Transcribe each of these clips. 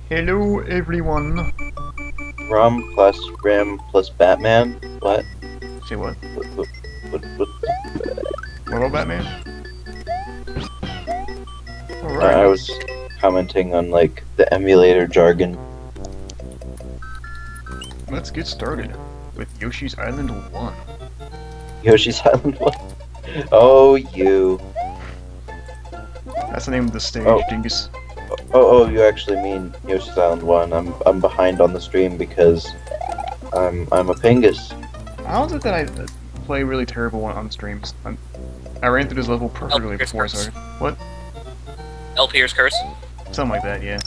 Hello, everyone. ROM plus RAM plus Batman? What? Say what? What? What about Batman? I Alright. was commenting on, like, the emulator jargon. Let's get started with Yoshi's Island 1. Yoshi's Island 1? Oh, you. That's the name of the stage, Oh. dingus. Oh, you actually mean Yoshi's Island 1. I'm behind on the stream because I'm a pingus. How is it that I play really terrible on streams? I ran through this level perfectly before I started. What? LPR's curse. Something like that, yeah.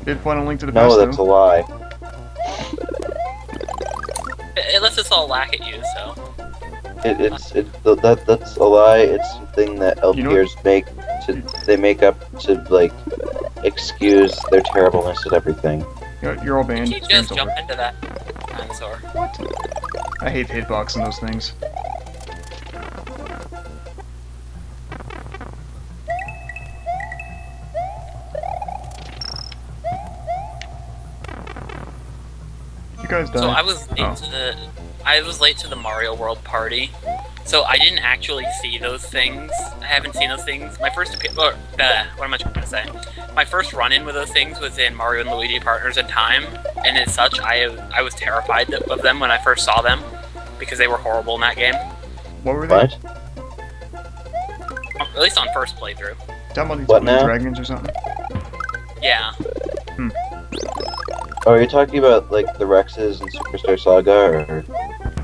Did find a link to the No, past, that's a though. lie. It lets us all laugh at you, so. That's a lie. It's something that LPers they make up to, like, excuse their terribleness at everything. You're all banned. You Stream's just jump over. into that dinosaur. What? I hate hitboxing those things. You guys died. So I was late to the Mario World party. So I didn't actually see those things. I haven't seen those things. My first what am I trying to say? My first run-in with those things was in Mario and Luigi Partners in Time, and as such, I was terrified of them when I first saw them because they were horrible in that game. What were they? What? At least on first playthrough. Talking about these What blue now? dragons or something? Yeah. Oh, are you talking about, like, the Rexes and Superstar Saga, or...?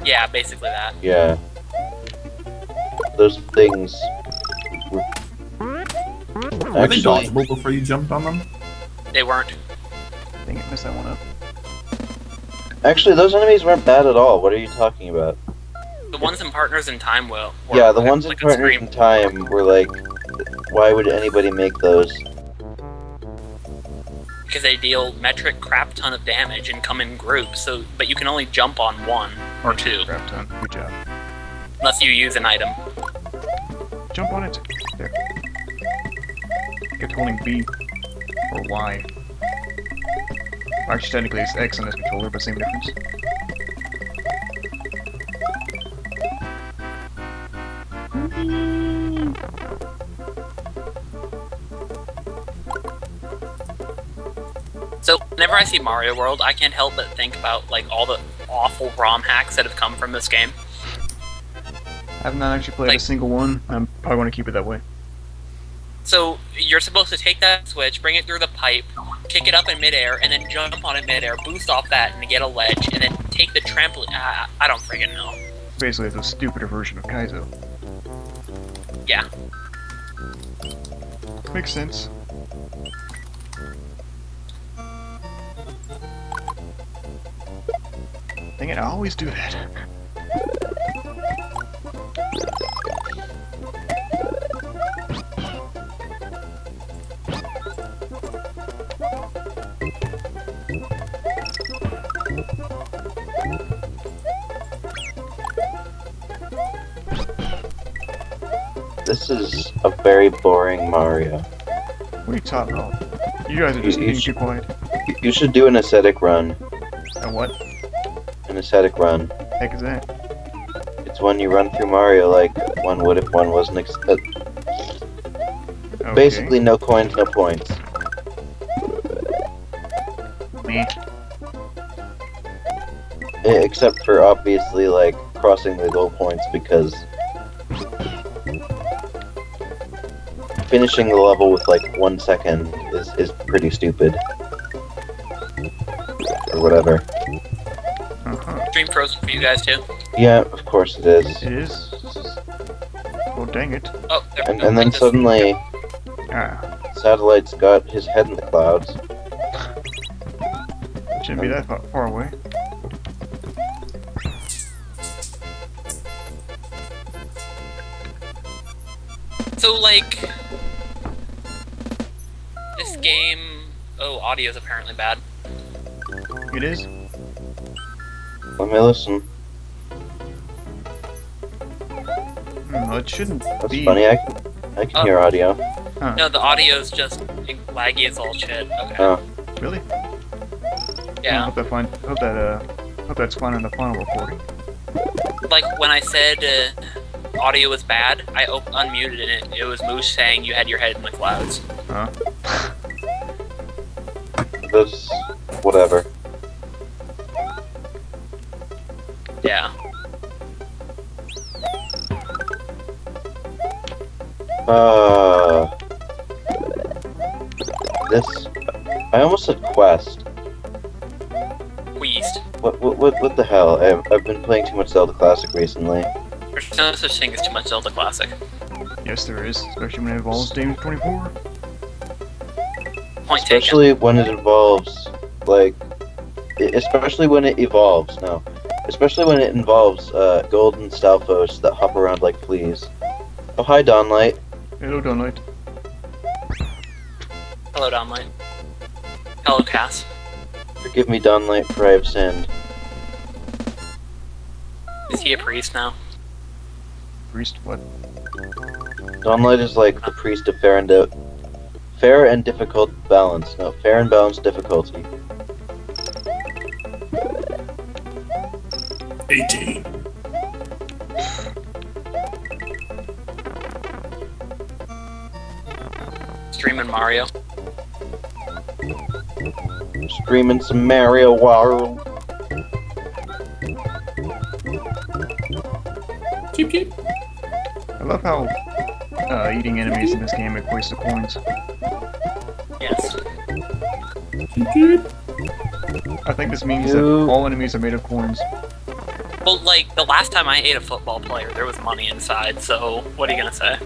Yeah, basically that. Yeah. Those things... Were they Actually, dodgeable before you jumped on them? They weren't. Dang it, messed that one up. those enemies weren't bad at all. What are you talking about? The ones in Partners in Time were Yeah, the ones in like a Partners scream. in Time were like... Why would anybody make those? Because they deal metric crap ton of damage and come in groups, but you can only jump on one or two, Crap ton. Good job. unless you use an item. Jump on it. There. Kept holding B. Or Y. Actually, technically it's X on this controller, but same difference. So whenever I see Mario World, I can't help but think about like all the awful ROM hacks that have come from this game. I have not actually played a Like- single one. I'm probably going to keep it that way. So you're supposed to take that switch, bring it through the pipe, kick it up in midair, and then jump on it midair, boost off that, and get a ledge, and then take the trampoline. I don't friggin' know. Basically, it's a stupider version of Kaizo. Yeah. Makes sense. Dang it, I always do that. This is a very boring Mario. What are you talking about? You guys are just You being should- too quiet. You should do an ascetic run. And what An ascetic run. heck is that? It's when you run through Mario like one would if one wasn't Okay. basically no coins, no points. Meh. Except for obviously like crossing the goal points because finishing the level with like 1 second is pretty stupid. Or whatever. Uh-huh. Stream frozen for you guys too. Yeah, of course it is. It is. Oh, dang it. Oh, there we And, go. and then Like this. suddenly Ah, Satellite's got his head in the clouds. shouldn't be that far away. So like this game. Oh, audio's apparently bad. It is? Let me listen. Well, it shouldn't That's be. funny, I can hear audio. Huh. No, the audio's just laggy as all shit. Okay. Oh. Really? Yeah. Hope that's fun in the final recording. Like, when I said audio was bad, I unmuted and it was Moosh saying you had your head in the clouds. Huh? That's whatever. Yeah. This. I almost said quest. Queased. What the hell? I've been playing too much Zelda Classic recently. There's no such thing as too much Zelda Classic. Yes, there is, especially when it involves Games 24. Point Especially when it involves, like, especially when it evolves. No, especially when it involves golden Stalfos that hop around like fleas. Oh, hi, Dawnlight. Hello, Dawnlight. Hello, Dawnlight. Hello, Cass. Forgive me, Dawnlight, for I have sinned. Is he a priest now? Priest, what? Dawnlight is like the priest of fair and difficult balance. No, fair and balanced difficulty. 18. Streaming Mario. Streaming some Mario World. Keep keep. I love how eating enemies in this game equates to coins. Yes. Keep keep. I think this means that all enemies are made of coins. Well, like, the last time I ate a football player, there was money inside, so what are you gonna say?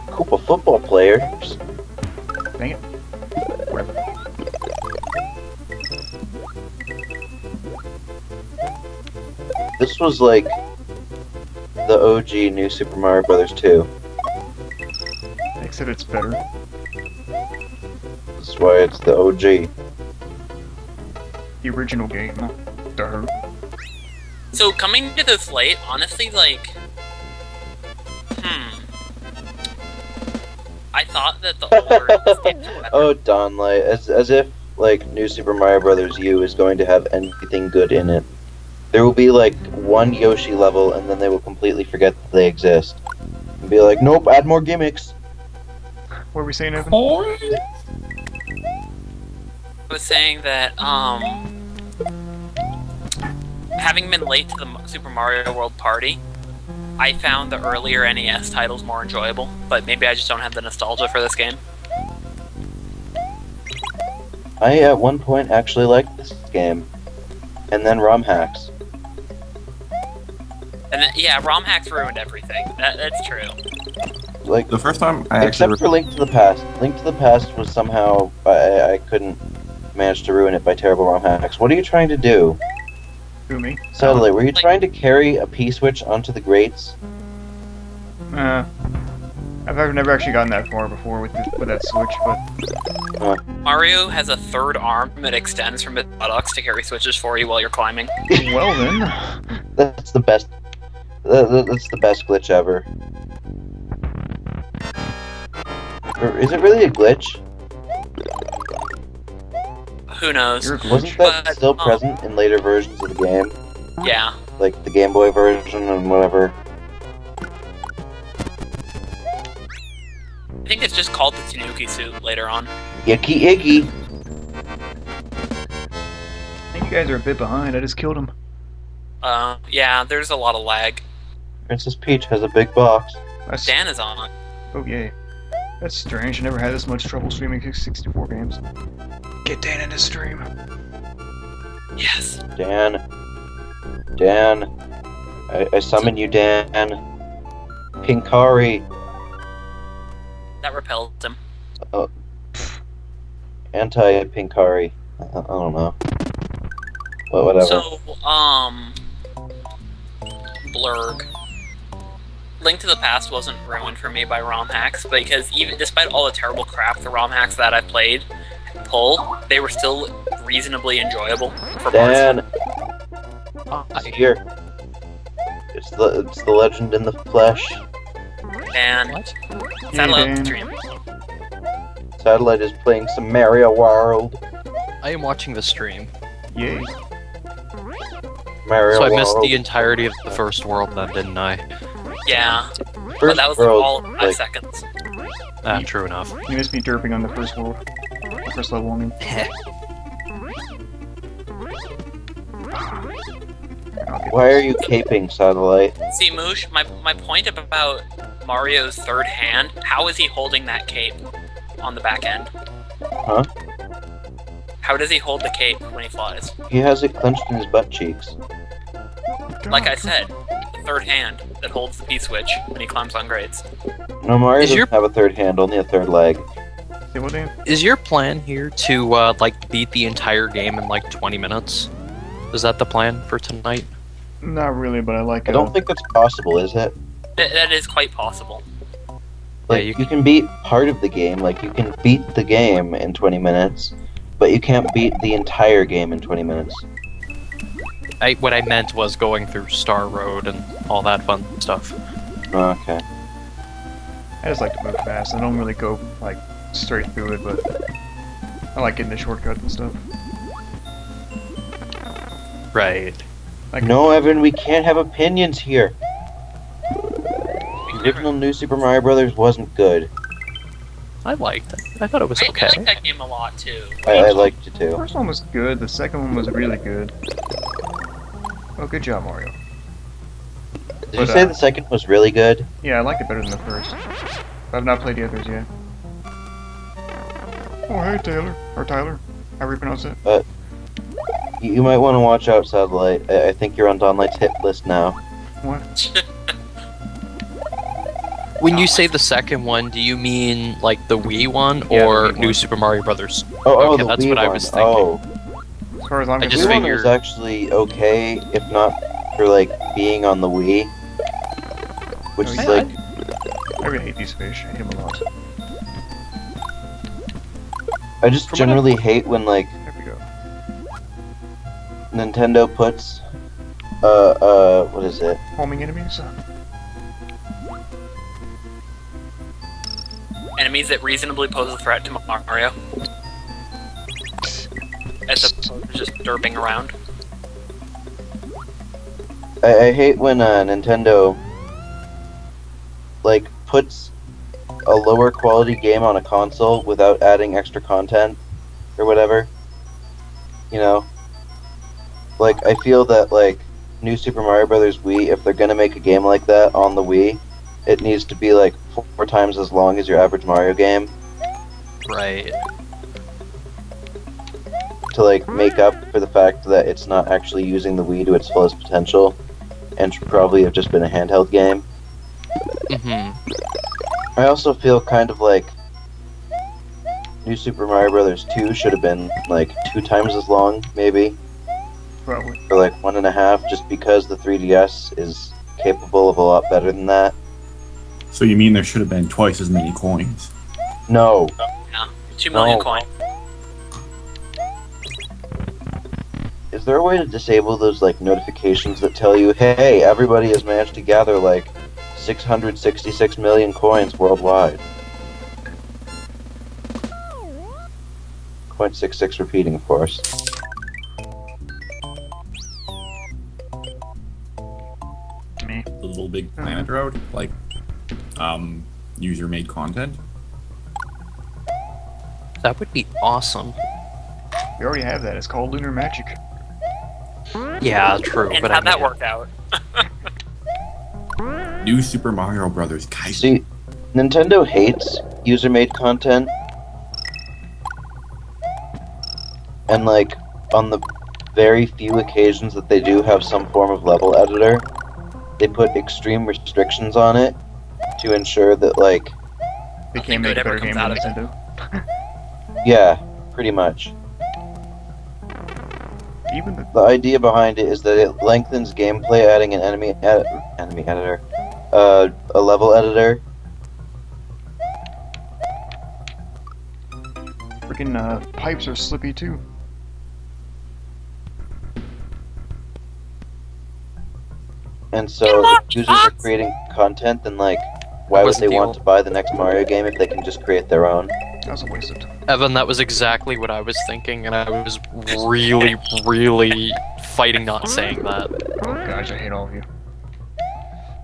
Cool football players. Dang it. Whatever. This was like the OG New Super Mario Bros. 2. Except it's better. That's why it's the OG. The original game. Duh. So, coming to this late, honestly, like... I thought that the older games were better. Oh, Dawnlight, as if like New Super Mario Bros. U is going to have anything good in it. There will be like one Yoshi level, and then they will completely forget that they exist, and be like, "Nope, add more gimmicks." What were we saying, Evan? I was saying that, having been late to the Super Mario World Party, I found the earlier NES titles more enjoyable, but maybe I just don't have the nostalgia for this game. I at one point actually liked this game, and then ROM hacks. And then, yeah, ROM hacks ruined everything. That's true. Like The first time I except actually. for Link to the Past. Link to the Past was somehow I couldn't manage to ruin it by terrible ROM hacks. What are you trying to do? Who, me? Suddenly, were you trying to carry a P-switch onto the grates? I've never actually gotten that far before with that switch, but... Mario has a third arm that extends from his buttocks to carry switches for you while you're climbing. Well then... That's the best. That's the best glitch ever. Or is it really a glitch? Who knows? You're a glitch. Wasn't that But, still present in later versions of the game? Yeah. Like the Game Boy version and whatever. I think it's just called the Tanuki suit later on. Yicky icky. I think you guys are a bit behind. I just killed him. Yeah, there's a lot of lag. Princess Peach has a big box. That's... Dan is on. Oh, yay. That's strange. I never had this much trouble streaming 64 games. Get Dan in the stream. Yes. Dan. I summon you, Dan. Pinkari. That repelled him. Anti-Pinkari. I don't know. But whatever. So, Blurg. Link to the Past wasn't ruined for me by ROM hacks, because even despite all the terrible crap the ROM hacks that I've played pull, they were still reasonably enjoyable for Dan. parts. Here. It's the legend in the flesh. And What? Satellite Dan. stream. Satellite is playing some Mario World. I am watching the stream. Yay. Mario So I World. missed the entirety of the first world then, didn't I? Yeah, but First that was world, all 5 like, seconds. True enough. You missed me derping on the first world. The first level, I mean. I'll get Why this. are you caping, Satellite? See, Moosh, my point about Mario's third hand, how is he holding that cape on the back end? Huh? How does he hold the cape when he flies? He has it clenched in his butt cheeks. Like I said, the third hand that holds the P-switch when he climbs on grades. No, Mario Is doesn't your- have a third hand, only a third leg. Say what, Dan? Is your plan here to, like, beat the entire game in, like, 20 minutes? Is that the plan for tonight? Not really, but I like I don't think that's possible, is it? That is quite possible. Like, you you can beat part of the game, like, you can beat the game in 20 minutes, but you can't beat the entire game in 20 minutes. What I meant was going through Star Road and all that fun stuff. Okay. I just like to move fast. I don't really go, like, straight through it, but I like getting the shortcuts and stuff. Right. Like, No, Evan, we can't have opinions here. The original New Super Mario Brothers wasn't good. I liked it. I thought it was I okay. like that game a lot, too. I liked it the too. first one was good, the second one was really good. Oh, good job, Mario. Did you say the second was really good? Yeah, I liked it better than the first. But I've not played the others yet. Oh, hey, Taylor. Or Tyler. However you pronounce it. You might want to watch out, Satellite. I think you're on Donlight's hit list now. What? When you say the second one, do you mean, like, the Wii one, Yeah, the or Wii New one. Super Mario Brothers? Oh, Okay, the that's Wii what I one. was thinking. Oh, As far as I'm I the just concerned, Wii one figured- is actually okay, if not for, like, being on the Wii. Which Oh, is, yeah, like, I really hate these fish. I hate them a lot. I just From what I- generally hate when, like, There we go. Nintendo puts, what is it? Homing enemies? Enemies that reasonably pose a threat to Mario. As opposed to just derping around. I hate when, Nintendo, like, puts a lower quality game on a console without adding extra content, or whatever. You know? Like, I feel that, like, New Super Mario Brothers Wii, if they're gonna make a game like that on the Wii, it needs to be, like, 4 times as long as your average Mario game Right. to, like, make up for the fact that it's not actually using the Wii to its fullest potential, and should probably have just been a handheld game. Mm-hmm. I also feel kind of like New Super Mario Brothers 2 should have been, like, 2 times as long, maybe, Probably. or, like, 1.5, just because the 3DS is capable of a lot better than that. So you mean there should have been twice as many coins? No. 2 million No. coin. Is there a way to disable those, like, notifications that tell you, hey, everybody has managed to gather, like, 666 million coins worldwide? 0.66 repeating, of course. Me. The Little Big Planet route? Like, user-made content? That would be awesome. We already have that. It's called Lunar Magic. Yeah, true. And but how'd I that mean, work out? New Super Mario Brothers Kaiser. See, Nintendo hates user-made content. And, like, on the very few occasions that they do have some form of level editor, they put extreme restrictions on it to ensure that, like, They Nothing can't make good a ever better game comes than out of Nintendo. yeah, pretty much. Even the The idea behind it is that it lengthens gameplay adding an enemy editor, a level editor. freaking pipes are slippy too. And so if users are creating content, then, like, why would wasn't they the want old- to buy the next Mario game if they can just create their own? That was a waste of time. Evan, that was exactly what I was thinking, and I was really, really fighting not saying that. Oh gosh, I hate all of you.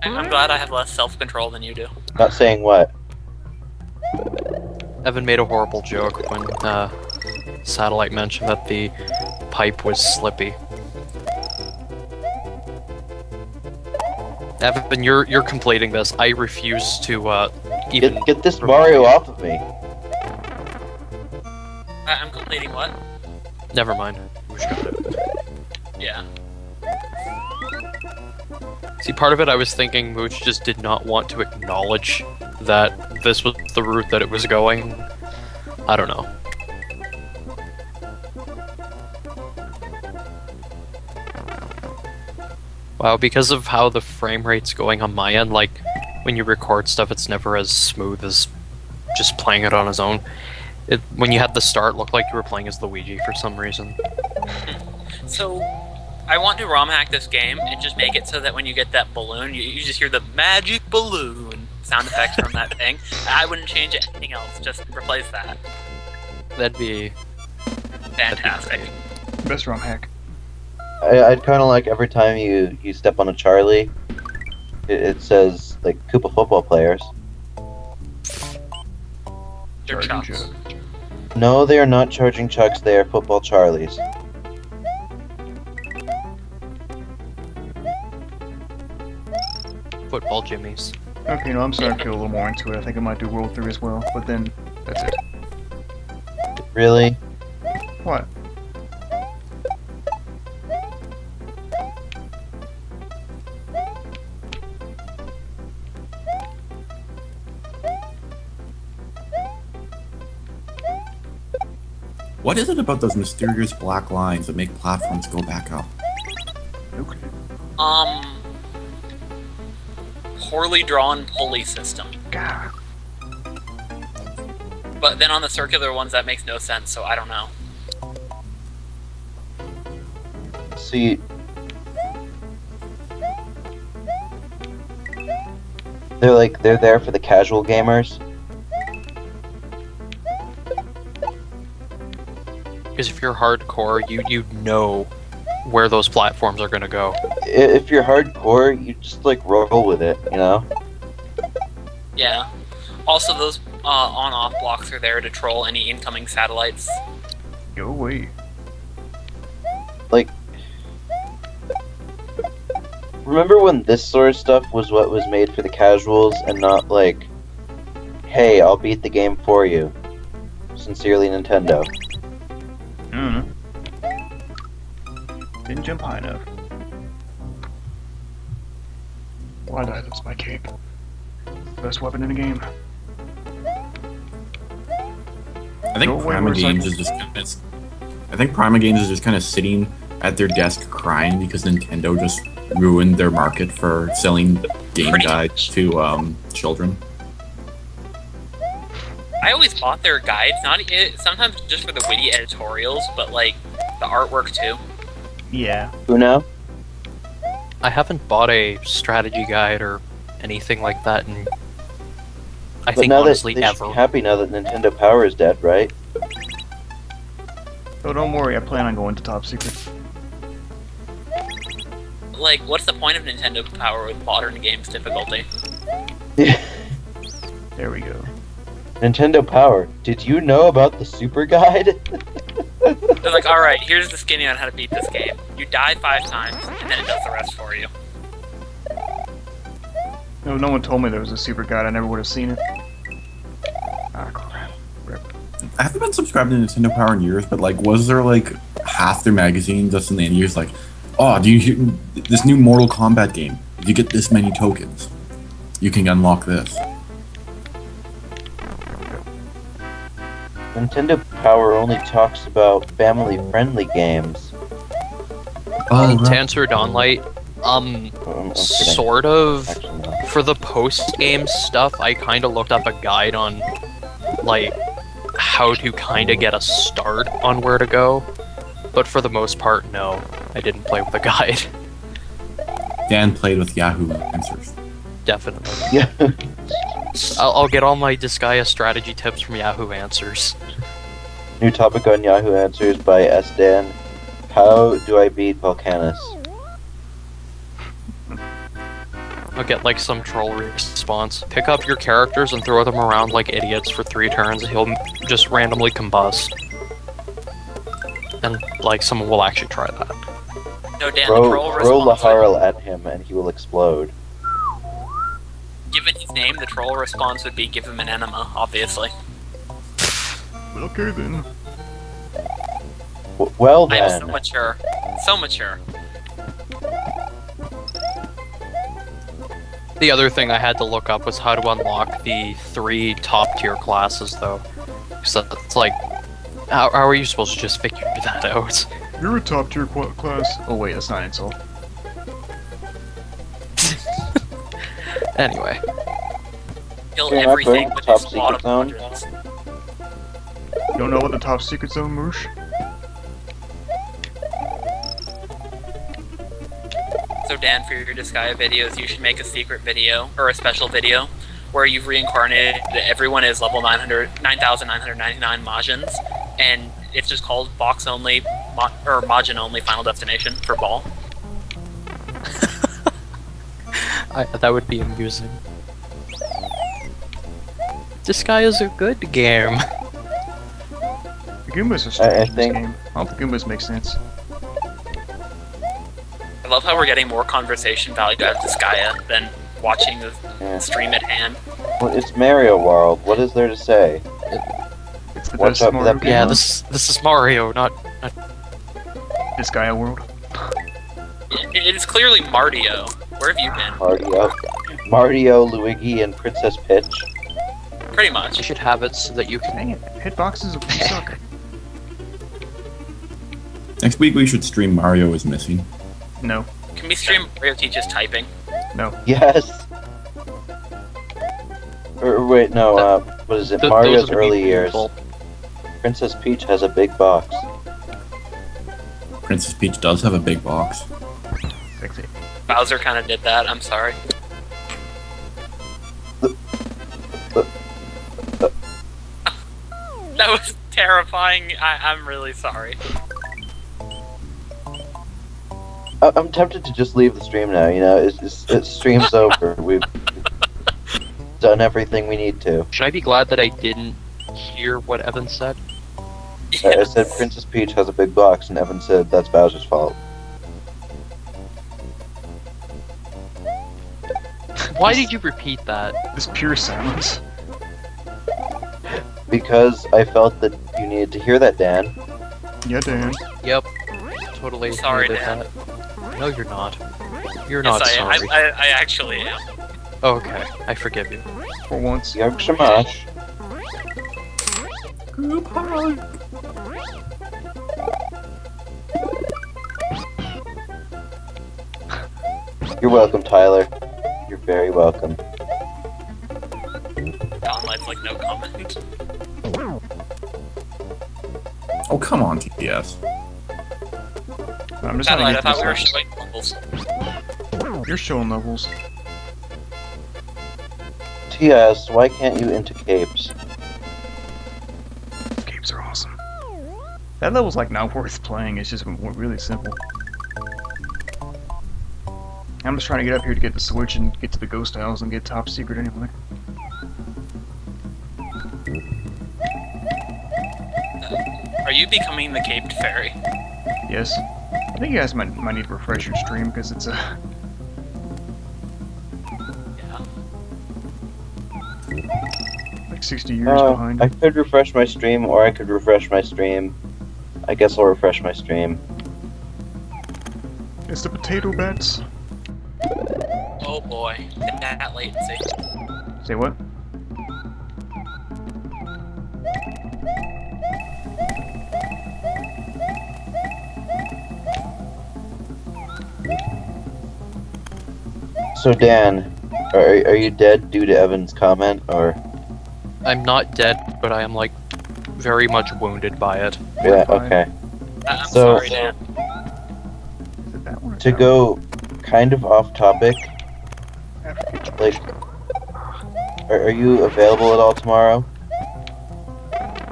I'm glad I have less self-control than you do. Not saying what. Evan made a horrible joke when Satellite mentioned that the pipe was slippy. Evan, you're completing this. I refuse to even Get this Mario off of me. I'm completing what? Never mind. Moosh got it. Yeah. See, part of it I was thinking Mooch just did not want to acknowledge that this was the route that it was going. I don't know. Wow, because of how the frame rate's going on my end, like, when you record stuff, it's never as smooth as just playing it on its own. When you had the start, it looked like you were playing as Luigi for some reason. So, I want to ROM hack this game and just make it so that when you get that balloon, you just hear the magic balloon sound effects from that thing. I wouldn't change anything else, just replace that. That'd be Fantastic. Best ROM hack. I'd kind of like every time you step on a Charlie, it says, like, Koopa football players. They're Charging chumps. Joe. No, they are not charging chucks, they are football Charlies. football jimmies. Okay, no, I'm starting to feel a little more into it. I think I might do World 3 as well, but then that's it. Really? What? What is it about those mysterious black lines that make platforms go back up? Okay. Poorly drawn pulley system. God. But then on the circular ones, that makes no sense, so I don't know. See, they're there for the casual gamers. Because if you're hardcore, you know where those platforms are gonna go. If you're hardcore, you just like roll with it, you know? Yeah. Also, those on-off blocks are there to troll any incoming satellites. Go away. Like, remember when this sort of stuff was what was made for the casuals and not like, hey, I'll beat the game for you. Sincerely, Nintendo. I don't know. Didn't jump high enough. Why did I lose my cape? Best weapon in the game. I think Go away, Prima Games motorcycle. is just Prima Games is just kind of sitting at their desk crying because Nintendo just ruined their market for selling game Pretty guides to children. I always bought their guides, sometimes just for the witty editorials, but like the artwork too. Yeah. Uno? I haven't bought a strategy guide or anything like that in, I But think, now honestly, that they should ever. be happy now that Nintendo Power is dead, right? So don't worry, I plan on going to top secret. Like, what's the point of Nintendo Power with modern games difficulty? There we go. Nintendo Power. Did you know about the Super Guide? They're like, alright, here's the skinny on how to beat this game. You die 5 times, and then it does the rest for you. No one told me there was a super guide. I never would have seen it. Ah, crap. Rip. I haven't been subscribed to Nintendo Power in years, but like, was there like half their magazine just in the end years like, oh, do you hear this new Mortal Kombat game? If you get this many tokens, you can unlock this. Nintendo Power only talks about family-friendly games. Oh, To answer Dawnlight, I'm kidding. sort of. Actually, no. For the post-game stuff, I kind of looked up a guide on, like, how to kind of get a start on where to go. But for the most part, no. I didn't play with a guide. Dan played with Yahoo Answers. Definitely. Yeah. I'll get all my Disgaea strategy tips from Yahoo Answers. New topic on Yahoo Answers by SDan. How do I beat Volcanus? I'll get like some troll response. Pick up your characters and throw them around like idiots for 3 turns. He'll just randomly combust. And like someone will actually try that. No, Dan, the troll Throw response. Laharl at him and he will explode. Given his name, the troll response would be give him an enema, obviously. Okay then. Well I am then. so mature. So mature. The other thing I had to look up was how to unlock the 3 top tier classes though. So it's like, how are you supposed to just figure that out? You're a top tier class. Oh wait, that's not an insult. Anyway. Kill You're not everything going with top his secret lot of zone? quadrants. You don't know what the top secret zone, Moosh? So Dan, for your Disgaea videos, you should make a secret video, or a special video, where you've reincarnated everyone as level 9,999 Majins, and it's just called box only, or Majin only Final Destination for Ball. That would be amusing. This guy is a good game. The Goombas are I strange in this think- game. I don't think Goombas make sense. I love how we're getting more conversation value out of Disgaea than watching the Yeah. stream at hand. Well, it's Mario World. What is there to say? It's the Watch best out for Mario that game. Yeah, Pokemon. this is Mario, not This Gaia world. It is clearly Mardio. Where have you been? Mario, Luigi, and Princess Peach. Pretty You much. should have it so that you can. Dang it, hitboxes suck. Next week we should stream Mario is Missing. No, Can we stream Mario teaches typing? no. Yes. Or wait, no. What is it? Those Mario's would be early years. painful. Princess Peach has a big box. Princess Peach does have a big box. Sexy. Bowser kind of did that. I'm sorry. That was terrifying. I'm really sorry. I'm tempted to just leave the stream now. You know, it's stream's over. We've done everything we need to. Should I be glad that I didn't hear what Evan said? I said Princess Peach has a big box, and Evan said that's Bowser's fault. Why did you repeat that? This pure silence. Because I felt that you needed to hear that, Dan. Yeah, Dan. Yep. Totally Sorry, needed Dan. that. No, you're not. You're Yes, not I, sorry. I actually am. Okay, I forgive you. For once. Yark Shamash. You're welcome, Tyler. You're very welcome. Donlight's like no comment. Oh, come on, TPS. I'm just trying Donlight, I to thought we were get this. showing levels. You're showing levels. TS, why can't you into capes? Capes are awesome. That level's like not worth playing. It's just really simple. I'm just trying to get up here to get the switch and get to the ghost house and get top secret anyway. Are you becoming the caped fairy? Yes. I think you guys might need to refresh your stream because it's a. Yeah. Like 60 years behind. I could refresh my stream, or I could refresh my stream. I guess I'll refresh my stream. It's the potato bats. Oh boy, that latency. Say what? So Dan, are you dead due to Evan's comment, or? I'm not dead, but I am like very much wounded by it. Yeah, fine. okay. I'm So- sorry, Dan. Is it that one or To that go kind of off topic, one? like, Are you available at all tomorrow?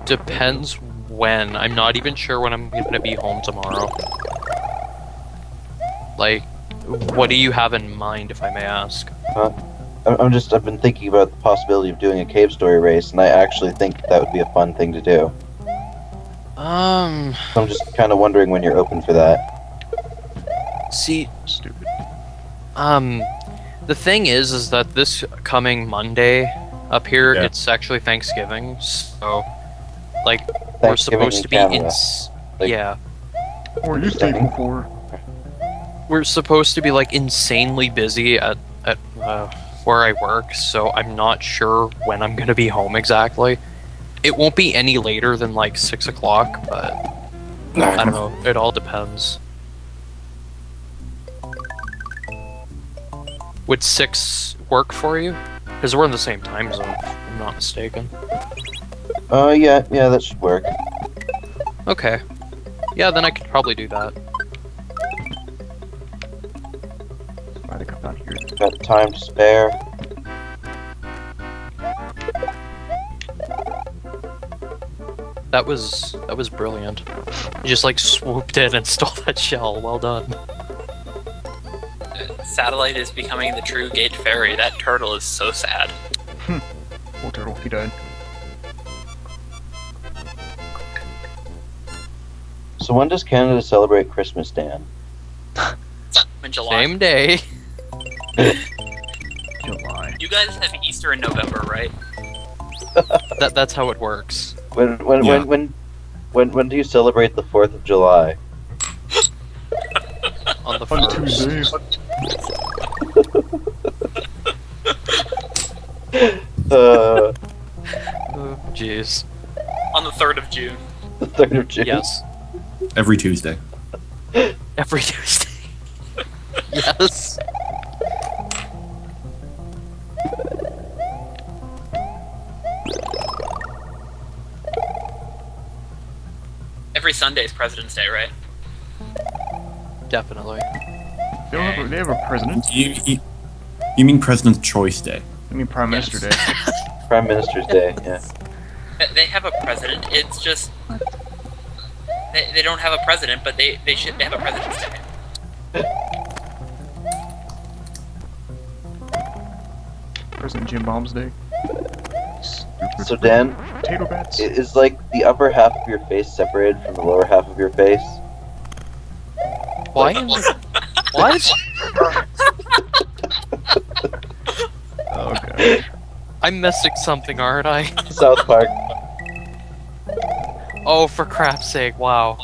Depends when. I'm not even sure when I'm gonna be home tomorrow. Like, what do you have in mind, if I may ask? I've been thinking about the possibility of doing a cave story race, and I actually think that would be a fun thing to do. So I'm just kind of wondering when you're open for that. See, Stupid. the thing is that this coming Monday up here, Yeah. it's actually Thanksgiving, so, like, we're Thanksgiving supposed in to be Canada. Like- yeah. What are you thankful for? We're supposed to be, like, insanely busy at where I work, so I'm not sure when I'm gonna be home exactly. It won't be any later than, like, 6 o'clock, but I don't know. It all depends. Would 6 work for you? Because we're in the same time zone, if I'm not mistaken. Yeah, that should work. Okay. Yeah, then I could probably do that. Why they come down here? Got time to spare. That was brilliant. You just, like, swooped in and stole that shell. Well done. Satellite is becoming the true gate fairy. That turtle is so sad. Poor turtle, he died. So when does Canada celebrate Christmas, Dan? In July. Same day. July. You guys have Easter in November, right? That's how it works. When do you celebrate the 4th of July? On the On first. Tuesday. The Oh, jeez. On the 3rd of June. 3rd of June. Yes. Every Tuesday. Every Tuesday. Yes. Every Sunday is President's Day, right? Definitely. They have a president. You mean President's Choice Day? I mean Prime Minister Day. Prime Minister's Day, yeah. They have a president. It's just they don't have a president, but they have a President's Day. President Jim Bombs Day. Stupid So Dan, potato bats. is like the upper half of your face separated from the lower half of your face? Why am I... What? Oh god. I'm missing something, aren't I? South Park. Oh, for crap's sake, wow.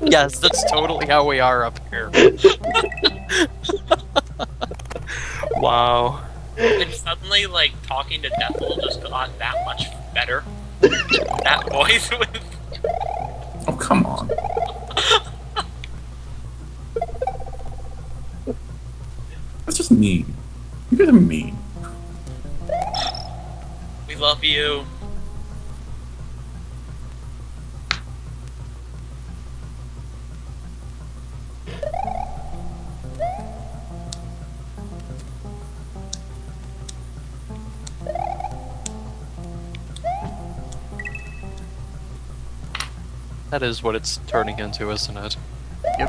Yes, that's totally how we are up here. Wow. And suddenly, like, talking to Dethl just got that much better. That voice was... Oh, come on. That's just mean. You guys are mean. We love you. That is what it's turning into, isn't it?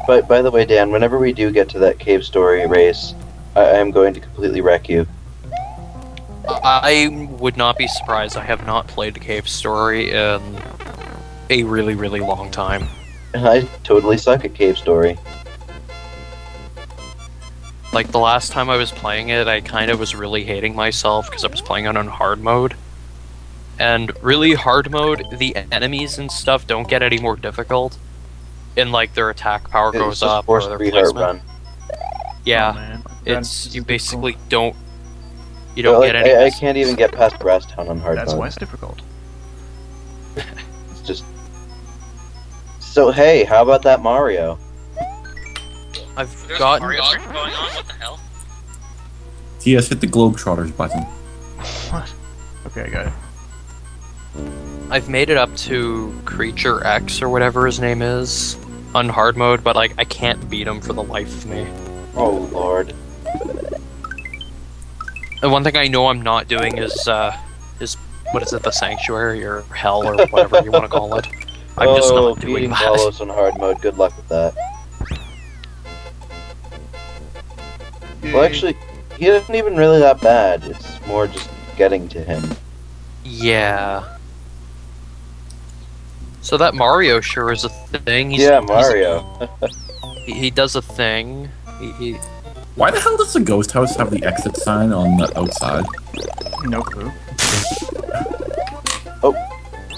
But by the way, Dan, whenever we do get to that cave story race, I am going to completely wreck you. I would not be surprised. I have not played the Cave Story in a really, really long time. And I totally suck at cave story. Like, the last time I was playing it, I kind of was really hating myself because I was playing it on hard mode. And really, hard mode, the enemies and stuff don't get any more difficult. And, like, their attack power It's goes just up, or forced their restart placement. run. Yeah, Oh, man. it's, That's you difficult. basically don't, you But, don't like, get any... I can't even get past Brass Town on hard That's mode. why it's difficult. It's just... So hey, how about that Mario? I've There's a gotten... Mario Kart going on. What the hell? TS, hit the Globetrotters button. What? Okay, I got it. I've made it up to Creature X, or whatever his name is, on hard mode, but, like, I can't beat him for the life of me. Oh lord. And one thing I know I'm not doing is what is it, the Sanctuary or Hell or whatever you want to call it. I'm just not doing beating that. Valos on hard mode. Good luck with that. Well, actually, he isn't even really that bad. It's more just getting to him. Yeah. So that Mario sure is a thing. Mario. He does a thing. He Why the hell does the ghost house have the exit sign on the outside? No clue.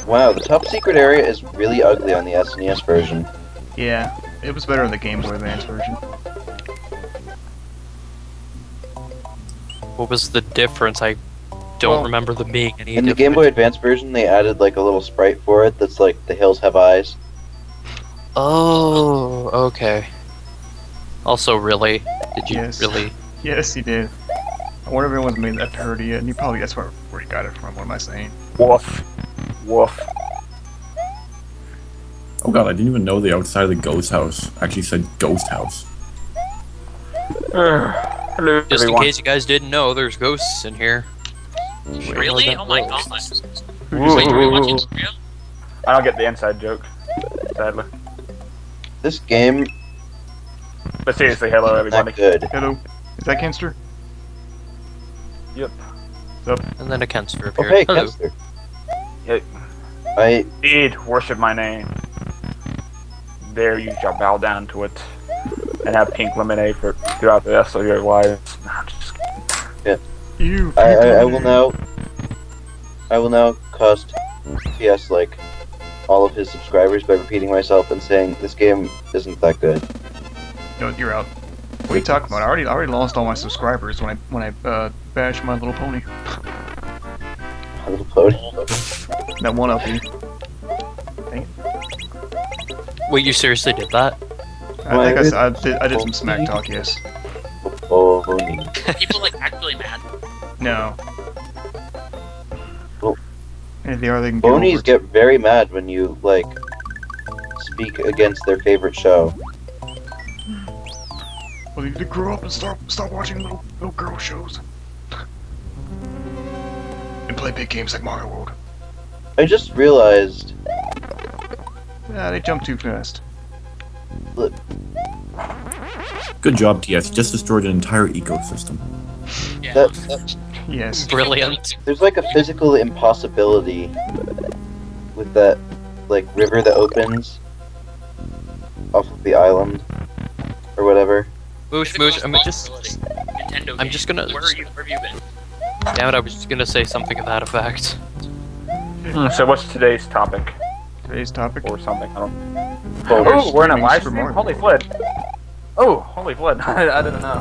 Wow, the top secret area is really ugly on the SNES version. Yeah, it was better in the Game Boy Advance version. What was the difference? I don't remember there being any In the difference. Game Boy Advance version, they added like a little sprite for it that's like the hills have eyes. Oh, okay. Also, really? Did you Yes. really? Yes, he did. I wonder if anyone's made that parody yet, and you probably that's where he got it from. What am I saying? Woof. Woof. Oh god, I didn't even know the outside of the ghost house actually said ghost house. Hello, Just everyone. in case you guys didn't know, there's ghosts in here. Really? Oh my god. Ooh. Wait, are we watching Mario? I don't get the inside joke, sadly. This game But seriously, hello is everybody. not good. Hello, is that Kenster? Yep. And then a Kenster appeared. Okay, Hello. Kenster. Yep. I Indeed, worship my name. There you shall bow down to it. And have pink lemonade for throughout the rest of your lives. No, I'm just kidding. You. I will now cost TS like all of his subscribers by repeating myself and saying this game isn't that good. No, you're out. What are you talking about? I already lost all my subscribers when I bashed My Little Pony. My Little Pony. That one uppy. Wait, you seriously did that? I think I did some smack talk. Yes. Oh, Pony. People like actually mad. No. Well, And if they are, they can get Ponies over it. get very mad when you like speak against their favorite show. Well, you need to grow up and stop watching little girl shows. And play big games like Mario World. I just realized Yeah, they jump too fast. Good job, TS. You just destroyed an entire ecosystem. Yeah. that Yes. Brilliant. there's like a physical impossibility with that like river that opens off of the island or whatever. Moosh, Nintendo I'm game. just gonna- Where have you been? damn it, I was just gonna say something to that effect. So what's today's topic? Today's topic. Or something, I don't know. Boners. Oh, we're in a streaming live Super stream? Mario Holy World. flip. Oh, holy flip. I didn't know.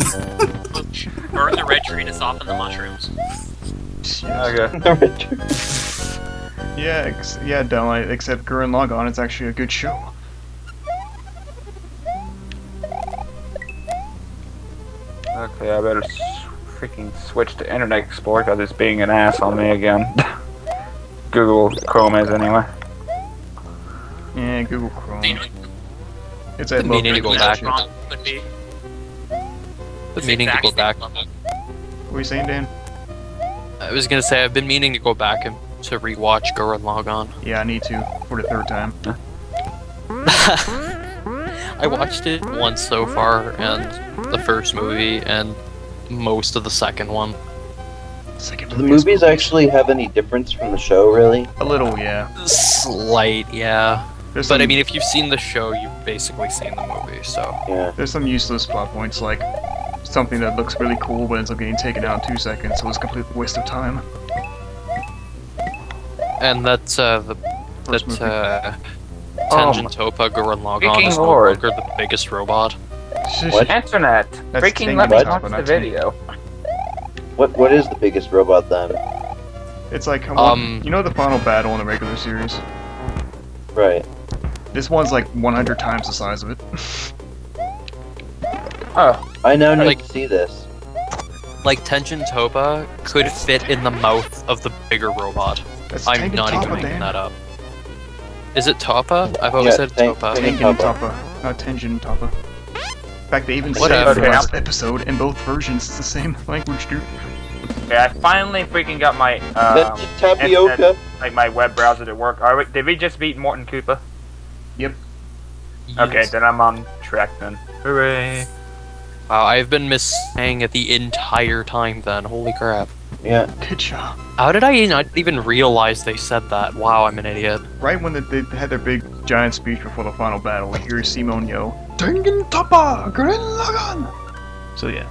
Burn the red tree to soften the mushrooms. Okay. Yeah, Dylan, except Gurren Lagann, it's actually a good show. Okay, I better freaking switch to Internet Explorer because it's being an ass on me again. Google Chrome is anyway. Yeah, Google Chrome. Do you know It's Been at meaning to go what back. wrong would be? Been meaning to go back. What were you saying, Dan? I was gonna say I've been meaning to go back and to rewatch Gurren Lagann. Yeah, I need to for the third time. I watched it once so far, and the first movie, and most of the second one. Second Do the movies actually have any difference from the show, really? A little, yeah. Slight, yeah. There's But some, I mean, if you've seen the show, you've basically seen the movie, so. Yeah. there's some useless plot points, like something that looks really cool but ends up getting taken out in 2 seconds, so it's a complete waste of time. And that's, First movie. Tenjin Toppa Gurren Lagann Freaking is no Lord. longer the biggest robot. What? Internet! That's Freaking Tengen let me Toppa, watch not the Tengen. video. What is the biggest robot then? It's like, Um, you know the final battle in the regular series? Right. This one's like 100 times the size of it. Oh, I now need Like- to see this. Like, Tenjin Toppa could fit in the mouth of the bigger robot. That's I'm Tengen not even Toppa, making Dan. that up. Is it Toppa? I've always Yeah, said Tengen Toppa. Tengen Toppa. Toppa, not Tenjin Toppa. In fact, they even say Whatever. it in the last episode, in both versions, it's the same language, dude. Okay, I finally freaking got my Tapioca. internet, like my web browser to work. Did we just beat Morton Koopa? Yep. Okay, Yes. then I'm on track then. Hooray! Wow, I've been missing it the entire time then. Holy crap. Yeah. Good job. How did I not even realize they said that? Wow, I'm an idiot. Right when they had their big giant speech before the final battle, we hear Simon yell, Tengen Toppa, Gurren Lagann! So yeah.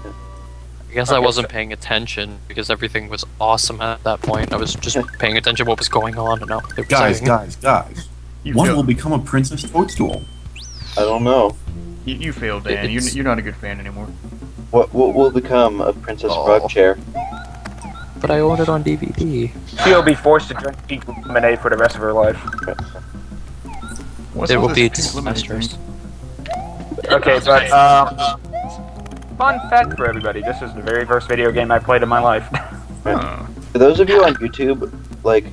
I guess I wasn't paying attention because everything was awesome at that point. I was just paying attention to what was going on and now they were Guys, saying- guys. You One failed. will become a Princess Toadstool. I don't know. You failed, Dan. You're not a good fan anymore. What will become of Princess Oh. Frog Chair? But I own it on DVD. She'll be forced to drink pink lemonade for the rest of her life. What's It all will this be pink lemonade disasters. drink? Okay, but fun fact for everybody: this is the very first video game I played in my life. Oh. For those of you on YouTube, like,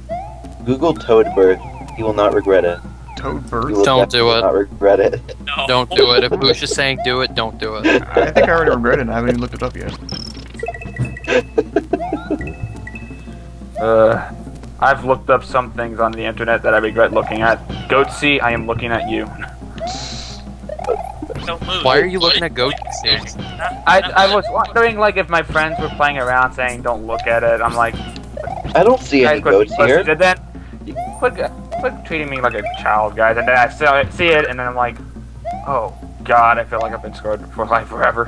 Google Toad Birth. You will not regret it. Toad You bird? will Don't do definitely it. Not regret it. No. Don't do it. If Moosh is saying do it, don't do it. I think I already regret it and I haven't even looked it up yet. I've looked up some things on the internet that I regret looking at. Goatsy, I am looking at you. Don't move. Why are you looking at goats? I was wondering, like, if my friends were playing around saying don't look at it. I'm like, I don't see any guys, goats here. and then quit treating me like a child, guys. And then I see it, and then I'm like, oh god, I feel like I've been scarred for life forever.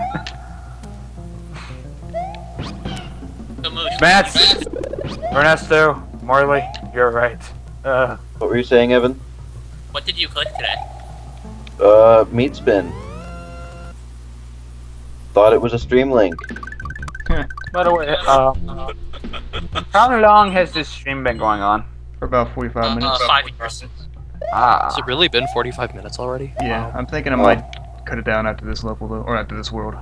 So Moosh, Matt, Ernesto, Marley, you're right. What were you saying, Evan? what did you click today? Meat spin. Thought it was a stream link. By the way, how long has this stream been going on? For about 45 minutes. 5 years. Has it really been 45 minutes already? Yeah, I'm thinking I might cut it down after this level, though, or after this world.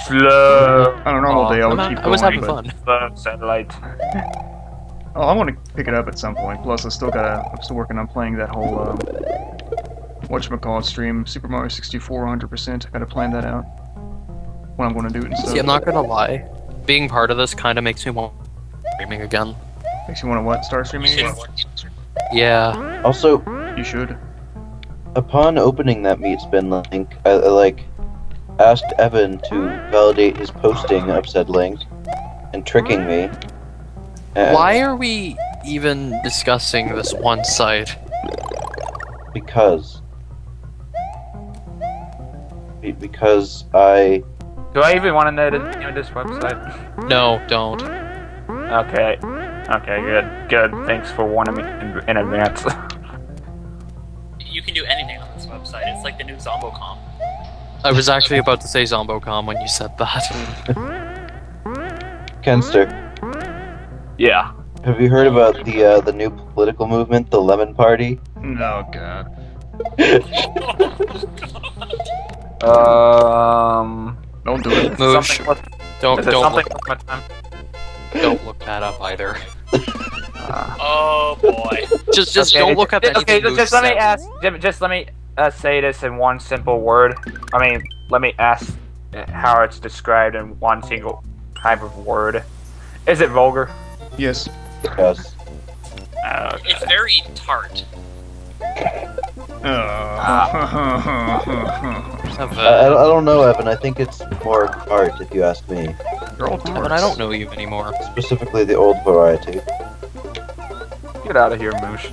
Slow. On a normal day, I would keep I was going, having but... fun. Satellite. Oh, I want to pick it up at some point. Plus, I'm still working on playing that whole, whatchamacallit stream, Super Mario 64 100%. I gotta plan that out. When I'm gonna do it and stuff. See, I'm not gonna lie. Being part of this kind of makes me want streaming again. Makes you want to what? Start streaming again? Yeah. Also, You should. upon opening that meat spin link, I asked Evan to validate his posting of said link and tricking me. And Why are we even discussing this one site? Because I Do I even want to know this website? No, don't. Okay. Okay, good. Thanks for warning me in advance. You can do anything on this website. It's like the new Zombocom. I was actually about to say Zombocom when you said that. KenMeister. Yeah. Have you heard about the new political movement, the Lemon Party? No, God. Don't do it. Moosh, don't Don't look that up either. Oh boy. Just don't look up anything. Okay, Moosh just let me said. ask. Just let me say this in one simple word. I mean, let me ask how it's described in one single type of word. Is it vulgar? Yes. Yes. It's very tart. I don't know, Evan. I think it's more art, if you ask me. You're all But I don't know you anymore. Specifically the old variety. Get out of here, Moosh.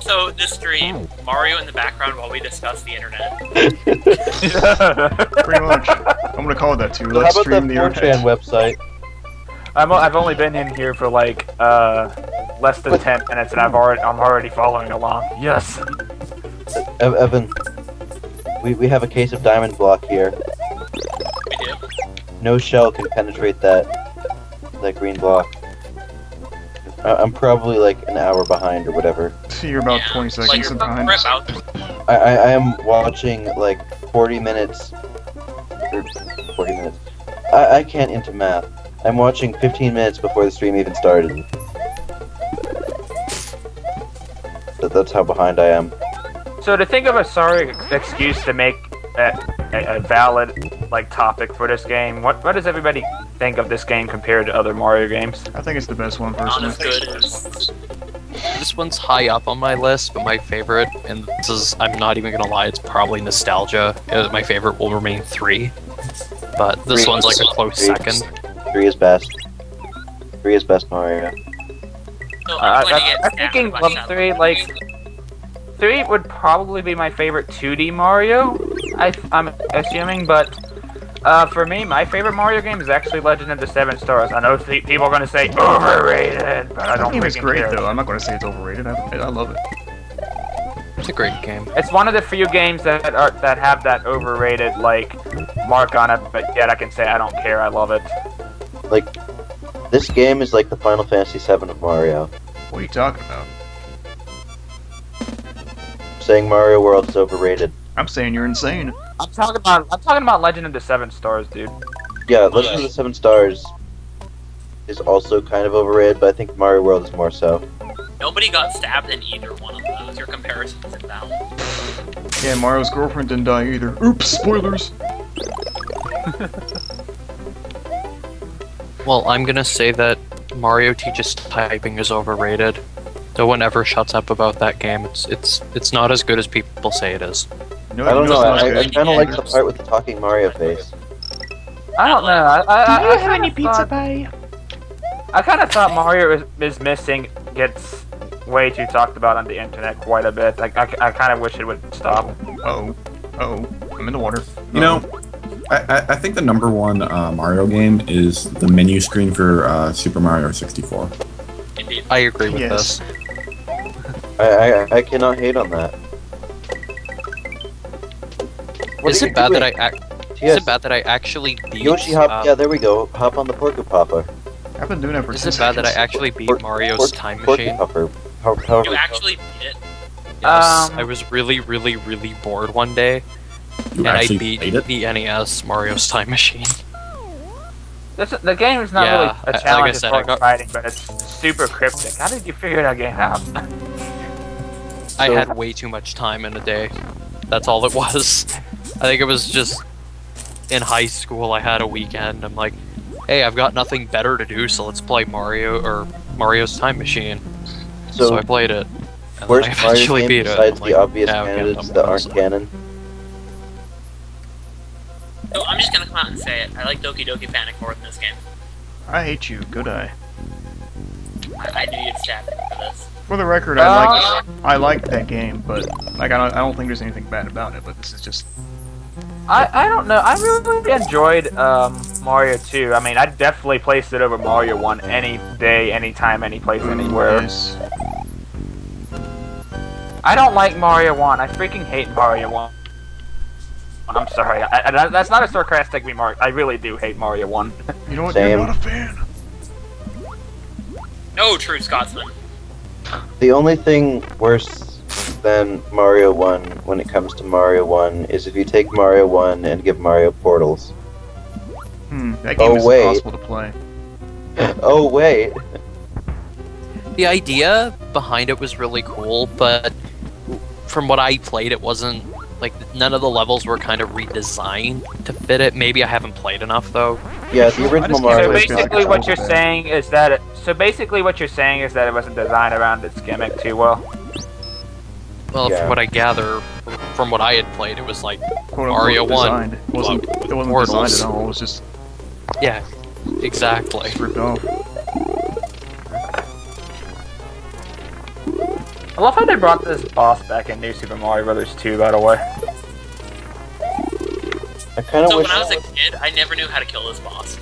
So this stream, Mario in the background while we discuss the internet. Pretty much. I'm gonna call it that too. How Let's about that stream the 4chan internet. website? I've only been in here for like less than 10 minutes, and I'm already following along. Yes. Evan, we have a case of diamond block here. We do. No shell can penetrate that green block. I'm probably like an hour behind or whatever. You're about Yeah, 20 like seconds you're behind. about. I am watching like 40 minutes. Or 40 minutes. I can't into math. I'm watching 15 minutes before the stream even started. That's how behind I am. So to think of a sorry excuse to make a valid like topic for this game. What does everybody think of this game compared to other Mario games? I think it's the best one Not personally. as good as. This one's high up on my list, but my favorite, and this is, I'm not even gonna lie, it's probably nostalgia. My favorite will remain 3. But this one's like a close second. 3 is best. 3 is best Mario. So I'm going to get I'm stabbed thinking by of Shadow. 3, like 3 would probably be my favorite 2D Mario. I'm assuming, but for me, my favorite Mario game is actually Legend of the Seven Stars. I know people are going to say overrated, but I That don't game is freaking great care. though. I'm not going to say it's overrated. I love it. It's a great game. It's one of the few games that have that overrated like mark on it, but yet I can say I don't care. I love it. Like, this game is like the Final Fantasy VII of Mario. What are you talking about? Saying Mario World is overrated. I'm saying you're insane. I'm talking about Legend of the Seven Stars, dude. Yeah, Legend of the Seven Stars is also kind of overrated, but I think Mario World is more so. Nobody got stabbed in either one of those. Your comparison's invalid. Yeah, Mario's girlfriend didn't die either. Oops, spoilers. Well, I'm gonna say that Mario teaches typing is overrated. No one ever shuts up about that game. It's not as good as people say it is. No, I don't know, it's not I good. kind of like the part with the talking Mario face. I don't know. I have any pizza pie? I kind of thought Mario is missing gets way too talked about on the internet quite a bit. Like I kind of wish it would stop. Oh, I'm in the water. You know, I think the number one Mario game is the menu screen for Super Mario 64. Indeed. I agree with Yes. this. I cannot hate on that. What Is are it you bad doing? that I is Yes. it bad that I actually beat Yoshi hop, yeah, there we go. Hop on the Porco Popper. I've been doing that for Is 10 it bad that I seconds. actually beat Pork- Mario's pork- time Porco machine? Popper. You However, actually beat it. Yes. I was really bored one day, You and I actually beat played it? the NES Mario's time machine. The game is not Yeah, really like a I challenge said, as far I as got- fighting, but it's super cryptic. How did you figure that game out? I So- had way too much time in a day. That's all it was. I think it was just in high school. I had a weekend. I'm like, hey, I've got nothing better to do, so let's play Mario or Mario's Time Machine. So so I played it. And where's then I Mario eventually game beat it. besides I'm the like, obvious yeah, okay, candidates I'm that done. aren't canon? So I'm just gonna come out and say it. I like Doki Doki Panic more than this game. I hate you. Good eye. I knew you'd stab me for this. For the record, I like that game, but like I don't think there's anything bad about it. But this is just I don't know. I really enjoyed Mario 2. I mean, I'd definitely place it over Mario 1 any day, anytime, any place, anywhere. Yes. I don't like Mario 1. I freaking hate Mario 1. I'm sorry. That's not a sarcastic remark. I really do hate Mario 1. You know what? Same. You're not a fan. No, true Scotsman. The only thing worse than Mario 1 when it comes to Mario 1 is if you take Mario 1 and give Mario portals. That game Oh, is wait. impossible to play. Oh wait, The idea behind it was really cool, but from what I played, it wasn't like none of the levels were kind of redesigned to fit it. Maybe I haven't played enough though. yeah, the original just can't Mario. So wait is till basically, it's what you're over. saying is that it wasn't designed around its gimmick too well. Well, Yeah. from what I gather, from what I had played, it was like Quote Mario unquote 1. designed. It wasn't Portals. designed at all. It was just yeah, exactly. ripped off. I love how they brought this boss back in New Super Mario Bros. 2, by the way. I kind of So wish. when I was a kid, I never knew how to kill this boss.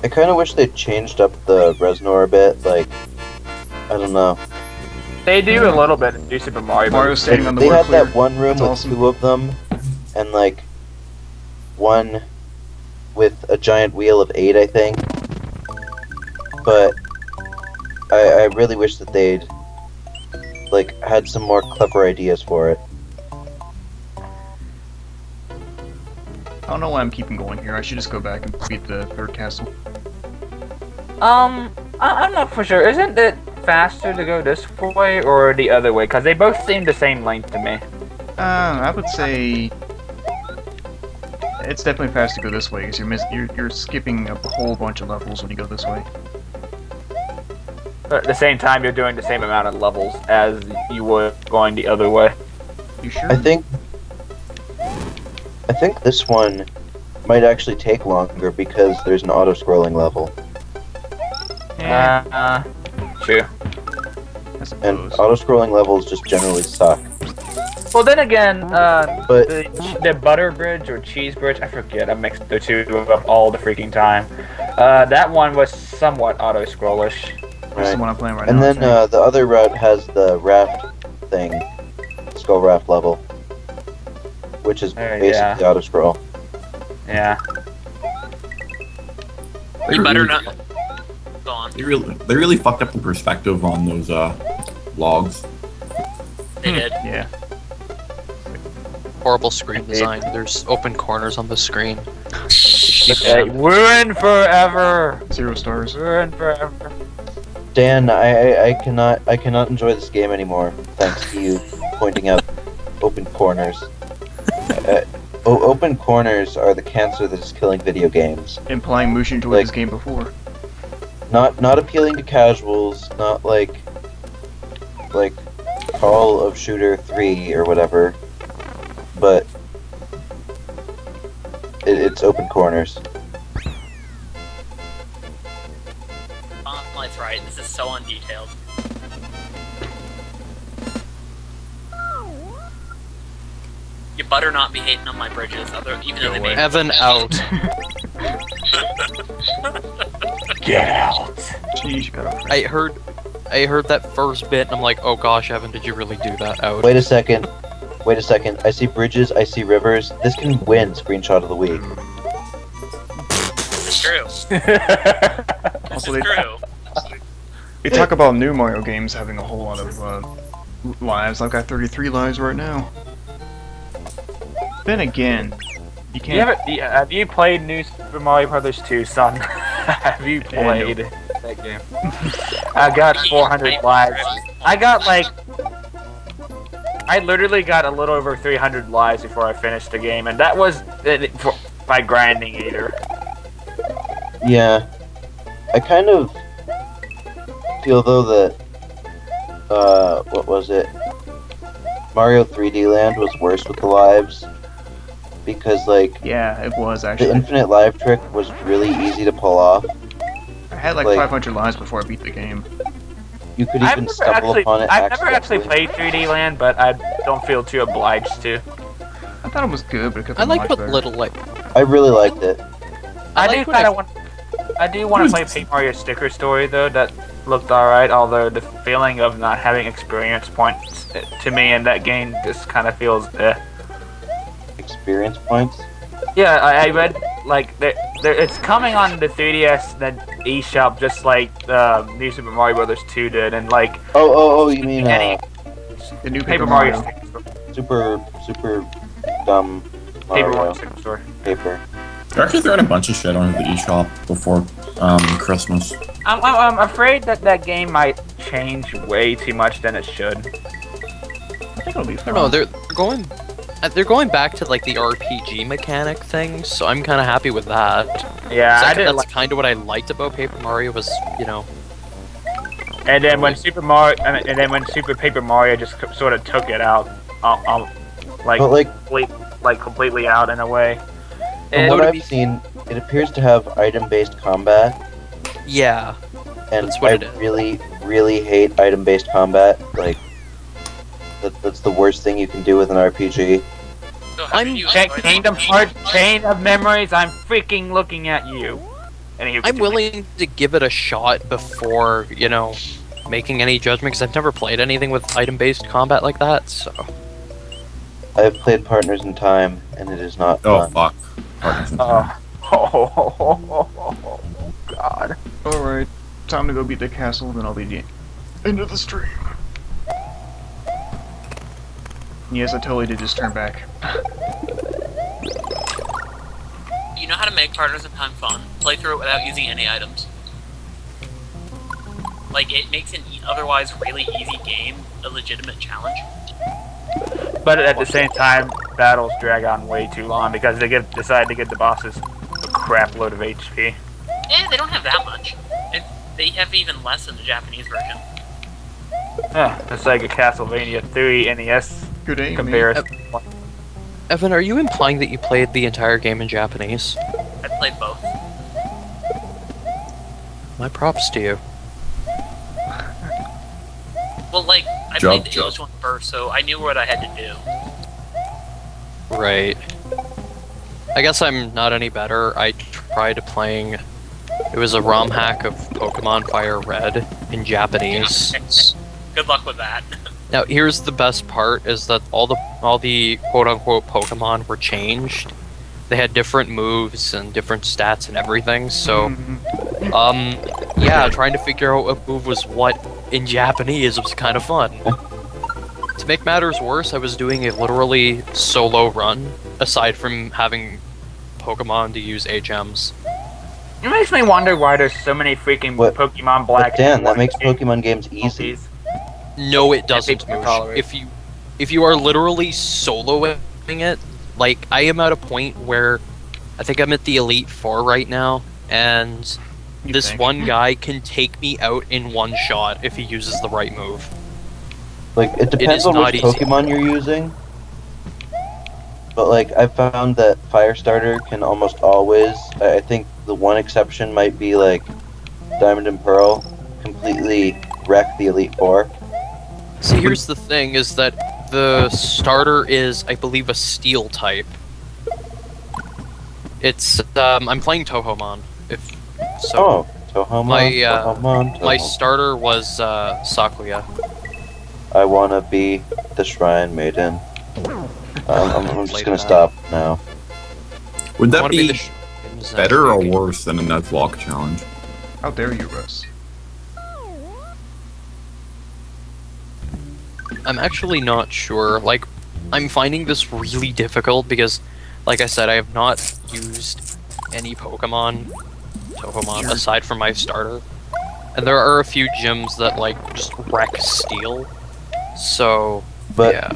I kind of wish they changed up the Reznor a bit. Like, I don't know. They do a little bit in New Super Mario Mario Bros. standing on the They board had clear. that one room That's with awesome. 2 of them, and like one with a giant wheel of 8, I think. But I really wish that they'd like had some more clever ideas for it. I don't know why I'm keeping going here. I should just go back and beat the third castle. I'm not for sure. Isn't it faster to go this way or the other way? Because they both seem the same length to me. I would say it's definitely faster to go this way because you're skipping a whole bunch of levels when you go this way. But at the same time, you're doing the same amount of levels as you would going the other way. You sure? I think this one might actually take longer because there's an auto-scrolling level. True. I suppose. And auto-scrolling levels just generally suck. Well, then again, But the butter bridge or cheese bridge, I forget, I mixed the two up all the freaking time. That one was somewhat auto-scrollish. That's the one I'm playing right and now. then the other route has the raft thing, skull raft level, which is basically auto-scroll. Yeah. You better not. Go on. They really fucked up the perspective on those logs. They did. Yeah. Horrible screen design. There's open corners on the screen. Ruined forever. 0 stars. Ruined forever. Dan, I cannot enjoy this game anymore. Thanks to you pointing out open corners. Open corners are the cancer that is killing video games. Implying Moosh enjoyed this game before. Not appealing to casuals, not like Call of Shooter 3 or whatever, but it's open corners. That's right. This is so undetailed. You better not be hating on my bridges, even though they made Evan out. Get out. Jeez, you gotta. I heard that first bit and I'm like, oh gosh, Evan, did you really do that? Out. Wait a second. I see bridges, I see rivers. This can win Screenshot of the Week. It's true. Also, It's true. they talk about new Mario games having a whole lot of lives. I've got 33 lives right now. Then again, you can't. Have you played New Super Mario Bros. 2, son? Have you played that game? I got 400 lives. I literally got a little over 300 lives before I finished the game, and that was by grinding either. Yeah. I kind of feel though that what was it? Mario 3D Land was worse with the lives. Because Yeah, it was the actually. infinite life trick was really easy to pull off. I had like 500 lives before I beat the game. You could even stumble upon it. I've never actually played 3D Land, but I don't feel too obliged to. I thought it was good, but it could be I like much what better. little like. I really liked it. I do want to play Paper Mario Sticker Story though. That looked alright, although the feeling of not having experience points to me in that game just kind of feels Experience points. Yeah, I read it's coming on the 3DS the eShop just like New Super Mario Bros. 2 did, and Oh, you mean The new Paper Mario Sticker Story. super dumb Paper Mario Mario Sticker Story. paper. They're actually throwing a bunch of shit onto the eShop before Christmas. I'm afraid that game might change way too much than it should. I think it'll be fun. No, they're going back to like the RPG mechanic thing, so I'm kind of happy with that. Yeah, That's kind of what I liked about Paper Mario was, And then when Super Paper Mario just sort of took it out, completely out in a way. From what I've seen, it appears to have item-based combat, Yeah, and That's what I it is. really hate item-based combat. That's the worst thing you can do with an RPG. So how did you enjoy Kingdom Hearts Chain of Memories, I'm freaking looking at you. I'm willing to give it a shot before, making any judgment, because I've never played anything with item-based combat like that, so... I have played Partners in Time, and it is not Oh, fun. fuck. Partners in Time. Oh, God. Alright, time to go beat the castle, then I'll be the end of the stream. Yes, I totally did just turn back. You know how to make Partners in Time fun? Play through it without using any items. It makes an otherwise really easy game a legitimate challenge. But at the same time, battles drag on way too long because they decide to give the bosses a crap load of HP. Yeah, they don't have that much. They have even less in the Japanese version. Yeah, it's like a Castlevania 3 NES Good aim, comparison. Evan, are you implying that you played the entire game in Japanese? I played both. My props to you. Well, like, I played the English one first, so I knew what I had to do. Right. I guess I'm not any better. I tried playing... It was a ROM hack of Pokemon Fire Red in Japanese. Good luck with that. Now, here's the best part, is that all the quote-unquote Pokemon were changed. They had different moves and different stats and everything, so... yeah, trying to figure out what move was what in Japanese was kind of fun. To make matters worse, I was doing a literally solo run, aside from having Pokemon to use HMs. It makes me wonder why there's so many freaking Pokemon Black. But Dan, that makes Pokemon games easy. No, it doesn't, people Moosh. tolerate. If you are literally soloing it, like, I am at a point where I think I'm at the Elite Four right now, and this one guy can take me out in one shot if he uses the right move. Like, it depends on which Pokemon you're using. But, like, I've found that Firestarter can almost always, I think the one exception might be, like, Diamond and Pearl, completely wreck the Elite Four. See, here's the thing, is that the starter is, I believe, a Steel type. It's, I'm playing Tohomon, Oh, Tohomon, my starter was, Sakuya. I wanna be the Shrine Maiden. I'm just gonna stop now. Would that be the better or worse than a Nuzlocke challenge? How dare you, Russ? I'm actually not sure. Like, I'm finding this really difficult because, like I said, I have not used any Tohomon aside from my starter. And there are a few gyms that, like, just wreck Steel. So, but, yeah.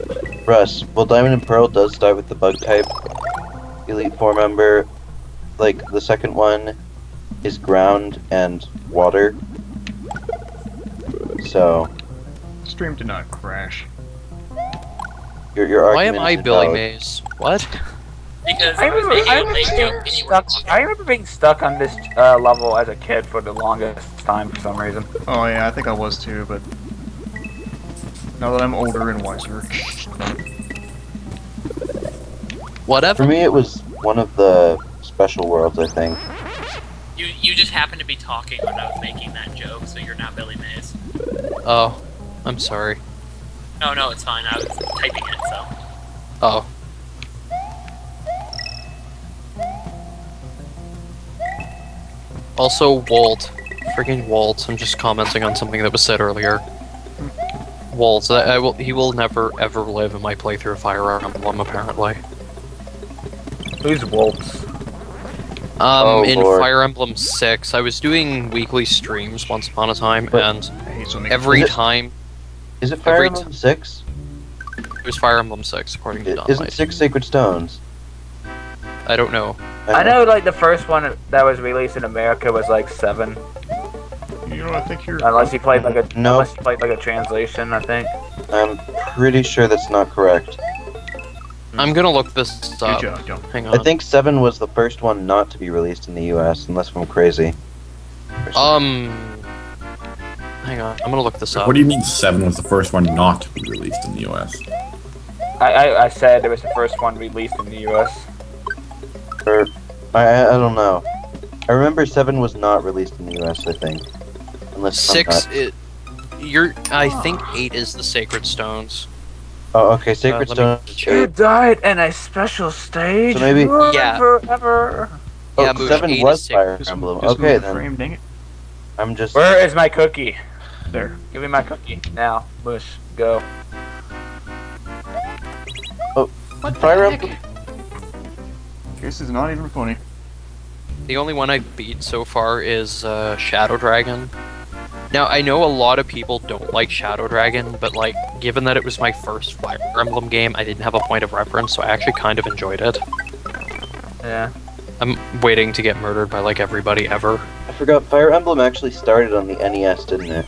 Russ, well, Diamond and Pearl does start with the bug type Elite Four member. Like, the second one is ground and water. So... Stream did not crash. Your Why argument am I is Billy valid. Mays? What? Because I remember being stuck on this level as a kid for the longest time for some reason. Oh yeah, I think I was too, but now that I'm older and wiser. Whatever. For me, it was one of the special worlds, I think. you just happened to be talking when I was making that joke, so you're not Billy Mays. Oh, I'm sorry. No, it's fine. I was typing it, so. Oh. Also, Walt. Friggin' Walt. I'm just commenting on something that was said earlier. Walt. He will never, ever live in my playthrough of Fire Emblem, apparently. Who's Wolves? In Lord. Fire Emblem 6, I was doing weekly streams once upon a time, But- and I hate swimming. every Is it- time... Is it Fire Every Emblem 6? It was Fire Emblem 6, according to Isn't Donlight. 6 Sacred Stones? I don't know. I know, like, the first one that was released in America was like 7. You know, I think you're. Unless you played like a No. unless you played like a translation, I think. I'm pretty sure that's not correct. I'm gonna look this Good up. job, John. Hang on. I think 7 was the first one not to be released in the US, unless I'm crazy. Hang on. I'm gonna look this up. What do you mean 7 was the first one not to be released in the US? I said it was the first one released in the US. Or, I don't know. I remember 7 was not released in the US, I think. Unless I'm 6, not- I think 8 is the Sacred Stones. Oh, okay, Sacred let me Stones. check. You died in a special stage. So maybe- Yeah. Forever. Oh, Yeah, Moosh, 7 8 was is Fire Just Emblem. just Okay, move the then. frame, dang it. I'm just... Where is my cookie? There. Give me my cookie now. Mush, go. Fire Emblem... This is not even funny. The only one I beat so far is Shadow Dragon. Now, I know a lot of people don't like Shadow Dragon, but like, given that it was my first Fire Emblem game, I didn't have a point of reference, so I actually kind of enjoyed it. Yeah. I'm waiting to get murdered by like everybody ever. I forgot, Fire Emblem actually started on the NES, didn't it?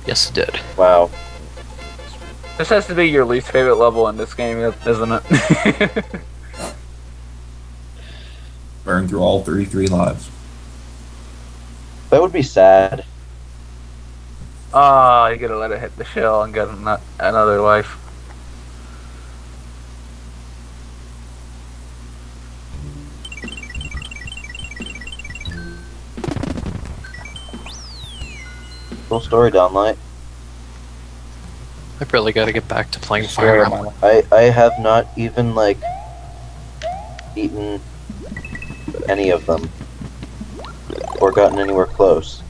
Yes, it did. Wow. This has to be your least favorite level in this game, isn't it? Burn through all 33 lives. That would be sad. Oh, you gotta let it hit the shell and get another life. Cool story, Downlight. I really gotta get back to playing Fire Emblem. I have not even, like, eaten any of them. Or gotten anywhere close.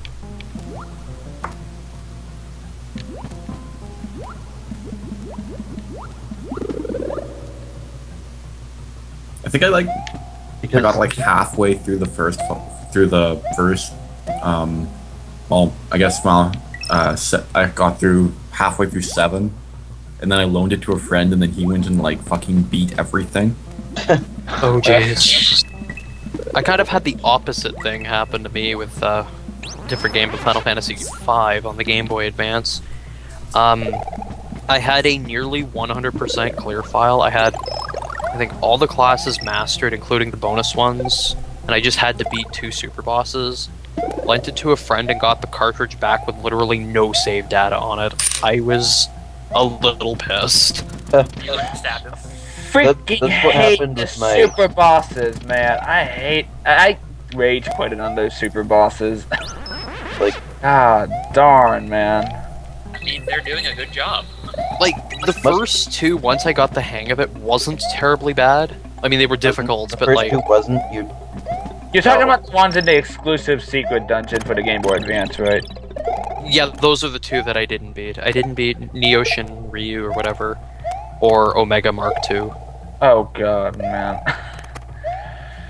I think I got like halfway through the first, well, I guess I got through halfway through 7, and then I loaned it to a friend, and then he went and like fucking beat everything. Oh jeez. I kind of had the opposite thing happen to me with a different game of Final Fantasy V on the Game Boy Advance. I had a nearly 100% clear file. I had, I think, all the classes mastered, including the bonus ones, and I just had to beat 2 super bosses. Lent it to a friend and got the cartridge back with literally no save data on it. I was a little pissed. Freaking that's what hate happened the with my- super bosses, man. I rage quitting on those super bosses. Like, God darn, man. I mean, they're doing a good job. Like, the first 2, once I got the hang of it, wasn't terribly bad. I mean, they were difficult, the but first like... two wasn't, you... You're talking about the ones in the exclusive secret dungeon for the Game Boy Advance, right? Yeah, those are the 2 that I didn't beat. I didn't beat Neoshin Ryu or whatever, or Omega Mark II. Oh god, man.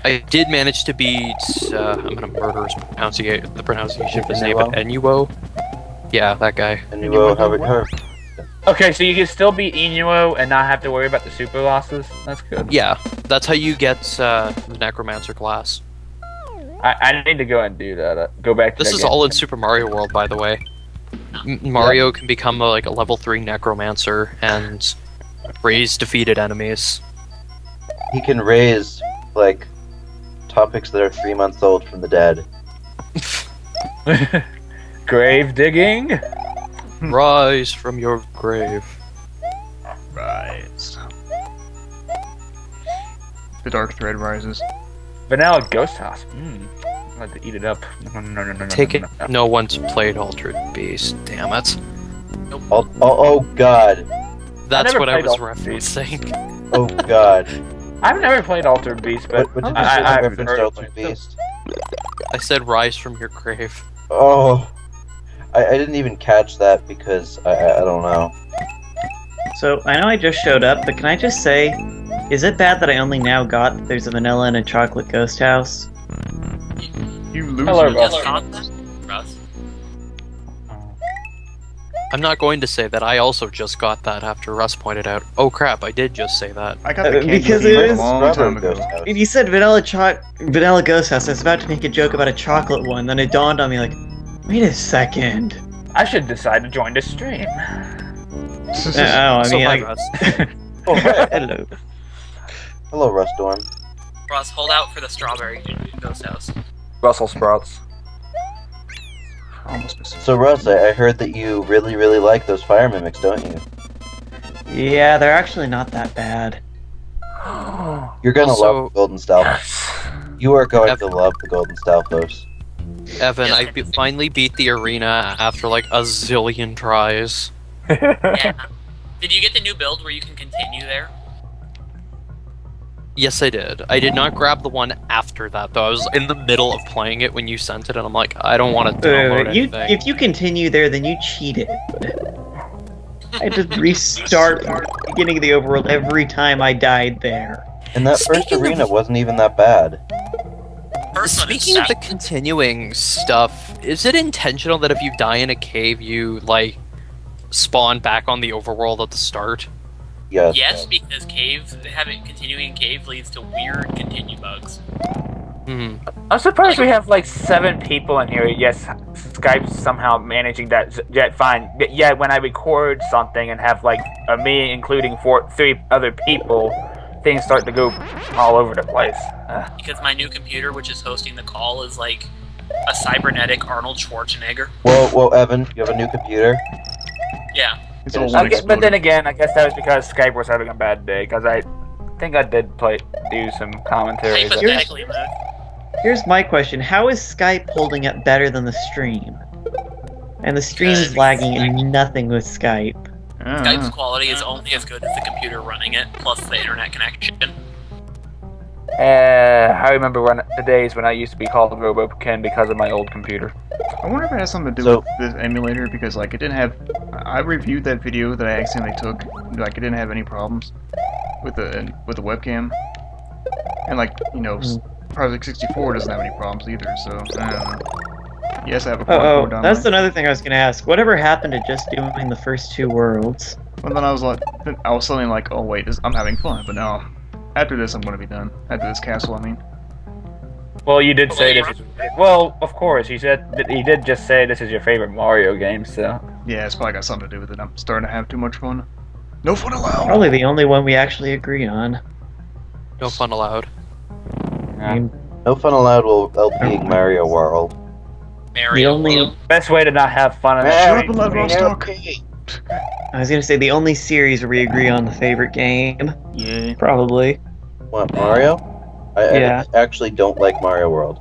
I did manage to beat, I'm gonna murder the pronunciation of his name, but Enuo? Yeah, that guy. And you will have it. Okay, so you can still beat Inuo and not have to worry about the super losses? That's good. Yeah, that's how you get the Necromancer class. I need to go and do that. Go back to This that is game. all in Super Mario World, by the way. Mario can become like a level 3 Necromancer and raise defeated enemies. He can raise, like, topics that are 3 months old from the dead. Grave digging? Rise from your grave. Rise. The dark thread rises. Vanilla Ghost House. I'd like to eat it up. No. Take it. No one's played Altered Beast. Damn it. Oh god. That's never what I played was Altered Beast. referencing. Oh god. I've never played Altered Beast, but What did you say I've in reference heard to of Altered it. Beast? I said rise from your grave. Oh. I didn't even catch that because I don't know. So, I know I just showed up, but can I just say, is it bad that I only now got that there's a vanilla and a chocolate ghost house? You lose. Hello, Yes, Russ. Russ. I'm not going to say that I also just got that after Russ pointed out. Oh crap, I did just say that. I got the candy because cane it a is long time Strawberry ago. Ghost House. If you said vanilla ghost house, I was about to make a joke about a chocolate one, then it dawned on me like, wait a second. I should decide to join the stream. I So mean, hi, like, Russ. Oh, right. hello. Hello, Russ Dorn. Russ, hold out for the strawberry ghost house. Brussels sprouts. Almost missed. So, Russ, I heard that you really, really like those fire mimics, don't you? Yeah, they're actually not that bad. You're gonna Also- love the Golden Stalfos. You are going to love the Golden Stalfos. Evan, I finally beat the arena after like a zillion tries. Yeah. Did you get the new build where you can continue there? Yes, I did. I did not grab the one after that, though. I was in the middle of playing it when you sent it, and I'm like, I don't want to download anything. If you continue there, then you cheated. I just restart from the beginning of the overworld every time I died there. And that first Speaking arena of- wasn't even that bad. first one is speaking of the sad. continuing stuff, is it intentional that if you die in a cave, you like spawn back on the overworld at the start? Yes. Yes, because having continuing cave leads to weird continue bugs. Hmm. I'm surprised we have like 7 people in here. Yes, Skype's somehow managing that jet fine. But yeah, when I record something and have like me including 3 other people, things start to go all over the place. Because my new computer, which is hosting the call, is like a cybernetic Arnold Schwarzenegger. Whoa, Evan, you have a new computer? Yeah. It's all But one But then exploded. again, I guess that was because Skype was having a bad day. Because I think I did do some commentary. but- Hypothetically, Moosh. Here's my question: how is Skype holding up better than the stream? And the stream's Because- lagging and nothing with Skype. I don't Skype's know. quality is only as good as the computer running it, plus the internet connection. I remember the days when I used to be called RoboKen because of my old computer. I wonder if it has something to do So- with this emulator, because like it didn't have. I reviewed that video that I accidentally took. Like it didn't have any problems with the webcam, and like Project 64 doesn't have any problems either. So I don't know. Yes, I have a Oh, quad core that's download. another thing I was gonna ask. Whatever happened to just doing the first 2 worlds? Well, then I was suddenly like, oh wait, I'm having fun. But no, after this, I'm gonna be done. After this castle, I mean. Well, you did say this. Well, of course, he did just say this is your favorite Mario game. So Yeah, it's probably got something to do with it. I'm starting to have too much fun. No fun allowed. Probably the only one we actually agree on. No fun allowed. I mean, No fun allowed while LPing Mario World. Mario. only- best way to not have fun. Shut up and let Russ talk. I was gonna say the only series where we agree on the favorite game. Yeah. Probably. What, Mario? Yeah. I actually don't like Mario World.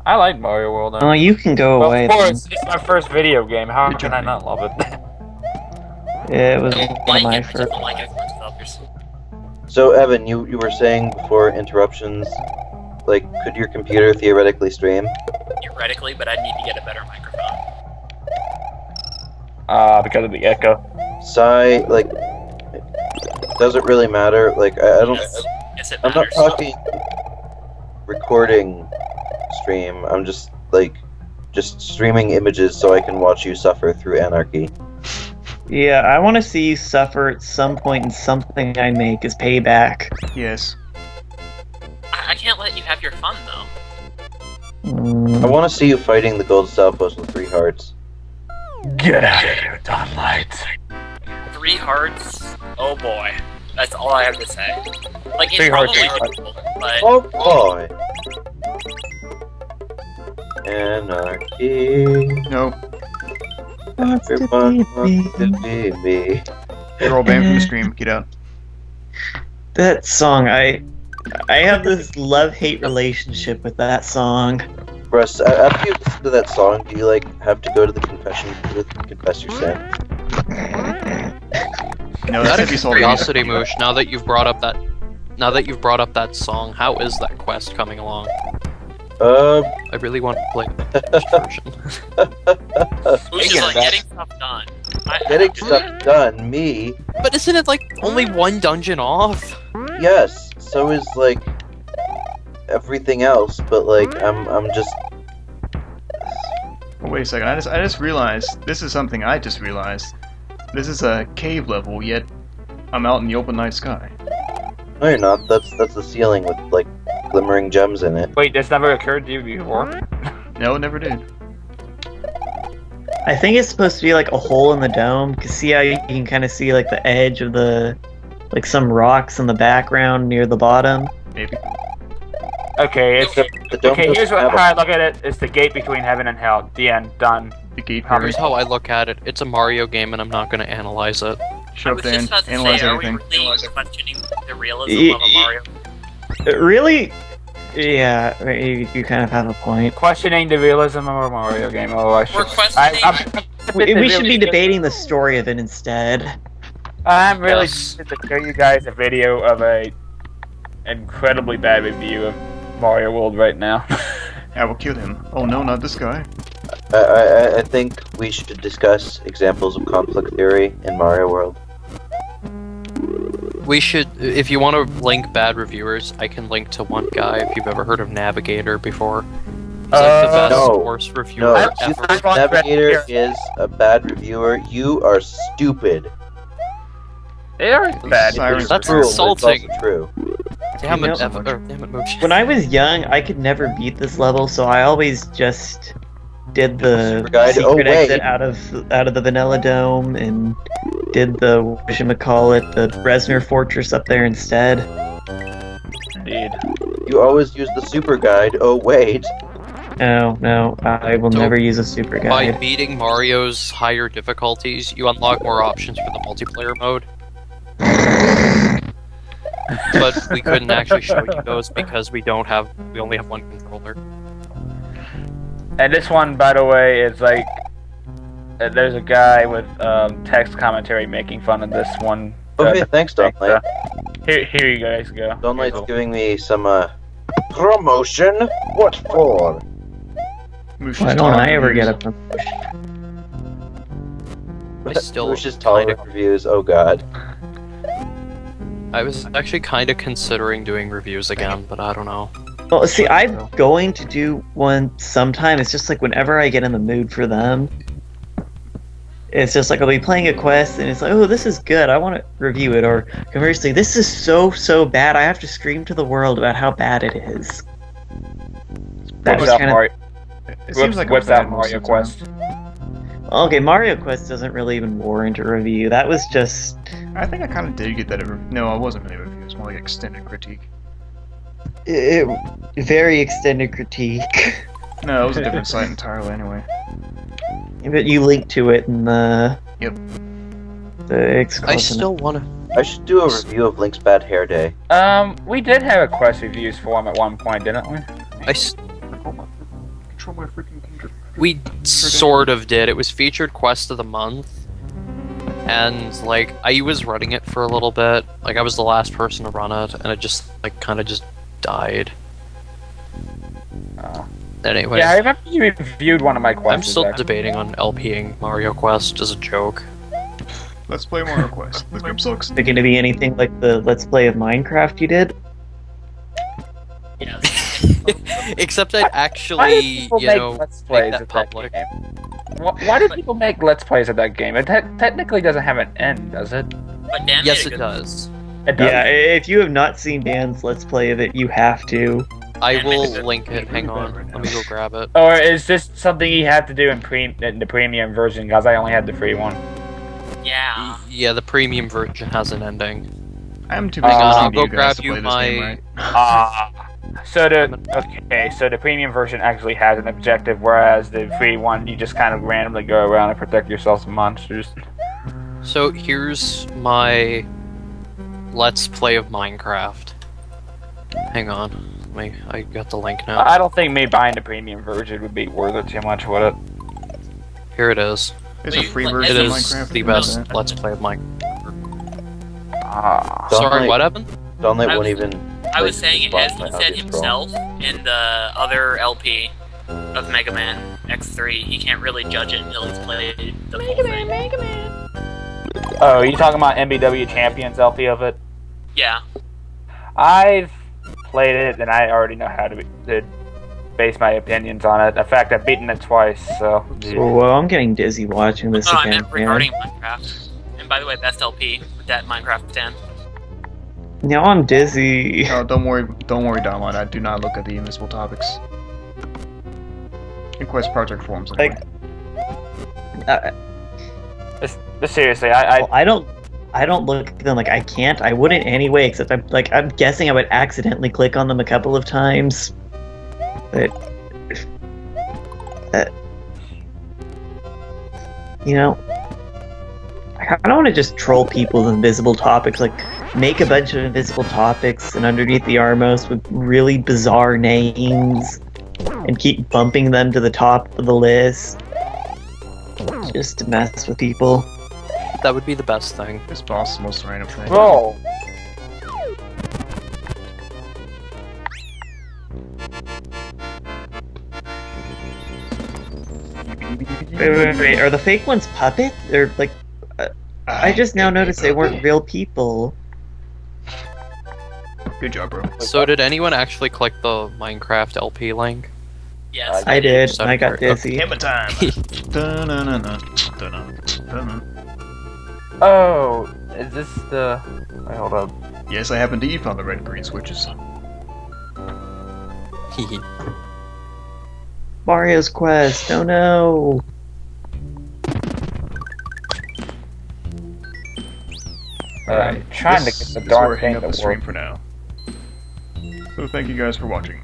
I like Mario World. Oh, you can go Well, away. of course, it's my first video game. How Good can job, I not love it? Then. Yeah, it was I one like of my it, I just first. don't like it as much as others. So, Evan, you were saying before interruptions, like, could your computer theoretically stream? Theoretically, but I need to get a better microphone. Because of the echo. Like, does it really matter? Like, I don't. Yes, it I'm not matters. talking recording stream. I'm just streaming images so I can watch you suffer through anarchy. Yeah, I want to see you suffer at some point in something I make as payback. Yes. I can't let you have your fun, though. I want to see you fighting the gold Stalfos with 3 hearts. Get out of here, Dawnlight. 3 hearts. Oh boy. That's all I have to say. Like, it's 3 hearts. probably doable, but Oh boy! Anarchy. No. Everyone wants to be me. You're all banned from the stream. Get out. That song, I have this love-hate relationship with that song. Russ, after you listen to that song, do you have to go to the confession booth and confess your sin? No, Out that's of if you solve curiosity, Moosh, now that you've brought up that song, how is that quest coming along? I really want to play this version. Moosh is like getting stuff done. getting stuff done, me? But isn't it like only one dungeon off? Yes, so is everything else, but I'm just Oh, wait a second. I just realized this is something I just realized. This is a cave level, yet I'm out in the open night sky. no, you're not. That's the ceiling with glimmering gems in it. Wait, this never occurred to you before? No, it never did. I think it's supposed to be like a hole in the dome. Cause see how you can kind of see like the edge of some rocks in the background near the bottom. Maybe. Okay, it's the. The dome Okay, here's doesn't have how I look at it. It's the gate between heaven and hell. The end. Done. The gate How theory. Here's how I look at it. It's a Mario game and I'm not going to analyze it. I Shut up, was Dan. just about to Analyze say, are everything. we really questioning the realism Ye- of a Mario? Really? Yeah, you kind of have a point. Questioning the realism of a Mario game. Oh, I should. We're questioning- We should be debating the story of it instead. I'm really Yes. interested to show you guys a video of a incredibly bad review of Mario World right now. I will kill him. Oh no, not this guy. I think we should discuss examples of conflict theory in Mario World. We should, if you want to link bad reviewers, I can link to one guy if you've ever heard of Navigator before. He's like the best No. worst reviewer No, if you ever. think Navigator is a bad reviewer, you are stupid. They are bad. Sirens That's True, but it's insulting. also true. Damn You it, know- damn it, Moosh. When I was young, I could never beat this level, so I always just did the Super guide. secret Oh, wait. exit out of the Vanilla Dome and did the whatchamacallit, the Bresner Fortress up there instead. Indeed. You always use the super guide. Oh wait. No, I will So, never use a super By guide. beating Mario's higher difficulties, you unlock more options for the multiplayer mode. But we couldn't actually show you those because we only have one controller. And this one, by the way, is like there's a guy with text commentary making fun of this one. Okay, thanks, Donlight. Here you guys go. Donlight's giving me some promotion. What for? Moosh Why is don't I talking ever get a reviews. promotion? I still Moosh's tolerant reviews. Oh god. I was actually kind of considering doing reviews again, but I don't know. Well, see, I'm going to do one sometime. It's just like whenever I get in the mood for them. It's just like I'll be playing a quest and it's like, oh, this is good, I want to review it. Or conversely, this is so bad, I have to scream to the world about how bad it is. That was Whips out kind of... Mario, It seems like whips I'm out bad most Mario of the time. Quest. Okay, Mario Quest doesn't really even warrant a review. That was just... I think I kind of did get that. No, I wasn't really a review. It was more like extended critique. very extended critique. No, it was a different site entirely anyway. But you linked to it in the... Yep. The X I still want to. I should do a review of Link's Bad Hair Day. We did have a quest reviews for him at one point, didn't we? Control my freaking finger. We sort of did. It was featured quest of the month, and like I was running it for a little bit. Like I was the last person to run it, and it just like kind of just died. Anyway, Yeah, I remember you reviewed one of my quests. I'm still debating on LPing Mario Quest as a joke. Let's play Mario Quest. This game sucks. Is it going to be anything like the Let's Play of Minecraft you did? Except I'd Why actually, do people you make know, Let's make Plays that at that public. game? Why do people make Let's Plays at that game? It technically doesn't have an end, does it? But Dan Yes, made a it good does. It does. Yeah, if you have not seen Dan's Let's Play of it, you have to. I Yeah, will make it link it. Hang really on, bad right let me go grab it. Or is this something you have to do in the premium version? Because I only had the free one. Yeah. Yeah, the premium version has an ending. I'm too busy Hang on, listening I'll to go you guys grab to you play this game my- right. So the premium version actually has an objective, whereas the free one you just kind of randomly go around and protect yourself from monsters. So here's my Let's Play of Minecraft. Hang on, I got the link now. I don't think me buying the premium version would be worth it too much, would it? Here it is. There's a Wait, free what- version It of is Minecraft. the You know best that? Let's Play of Minecraft. Ah. Don't Sorry, like- what happened? Donlight I won't was- even. I was like, saying, respond as to he my said audio scroll. himself in the other LP of Mega Man X3, he can't really judge it until he's played the full thing. Oh, are you talking about MBW Champions LP of it? Yeah. I've played it, and I already know how to base my opinions on it. In fact, I've beaten it twice, so... Well, I'm getting dizzy watching this No, I again. meant regarding Minecraft. And by the way, best LP with that Minecraft 10. Now I'm dizzy. Oh, don't worry, Donlight. I do not look at the invisible topics. In Quest Project forums, anyway. But seriously, I don't look at them like I can't. I wouldn't anyway, except I'm guessing I would accidentally click on them a couple of times. But you know, I kind of want to just troll people with invisible topics, like make a bunch of invisible topics and underneath the Armos with really bizarre names and keep bumping them to the top of the list just to mess with people. That would be the best thing. This boss is the most random thing. roll. Wait, are the fake ones puppets? Or like, I just now noticed they weren't real people. Good job, bro. So did anyone actually collect the Minecraft LP link? Yes. I did. Sorry. I got dizzy. Hammer time! Dun-dun-dun-dun, dun-dun, dun-dun. Oh, is this the... Wait, hold up. Yes, I have indeed found the red and green switches. Mario's Quest. Oh no. I'm trying to get the This is where darn I hang thing up to the stream work. for now. So thank you guys for watching.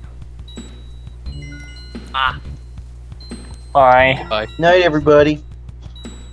Ah. Bye. Night, everybody.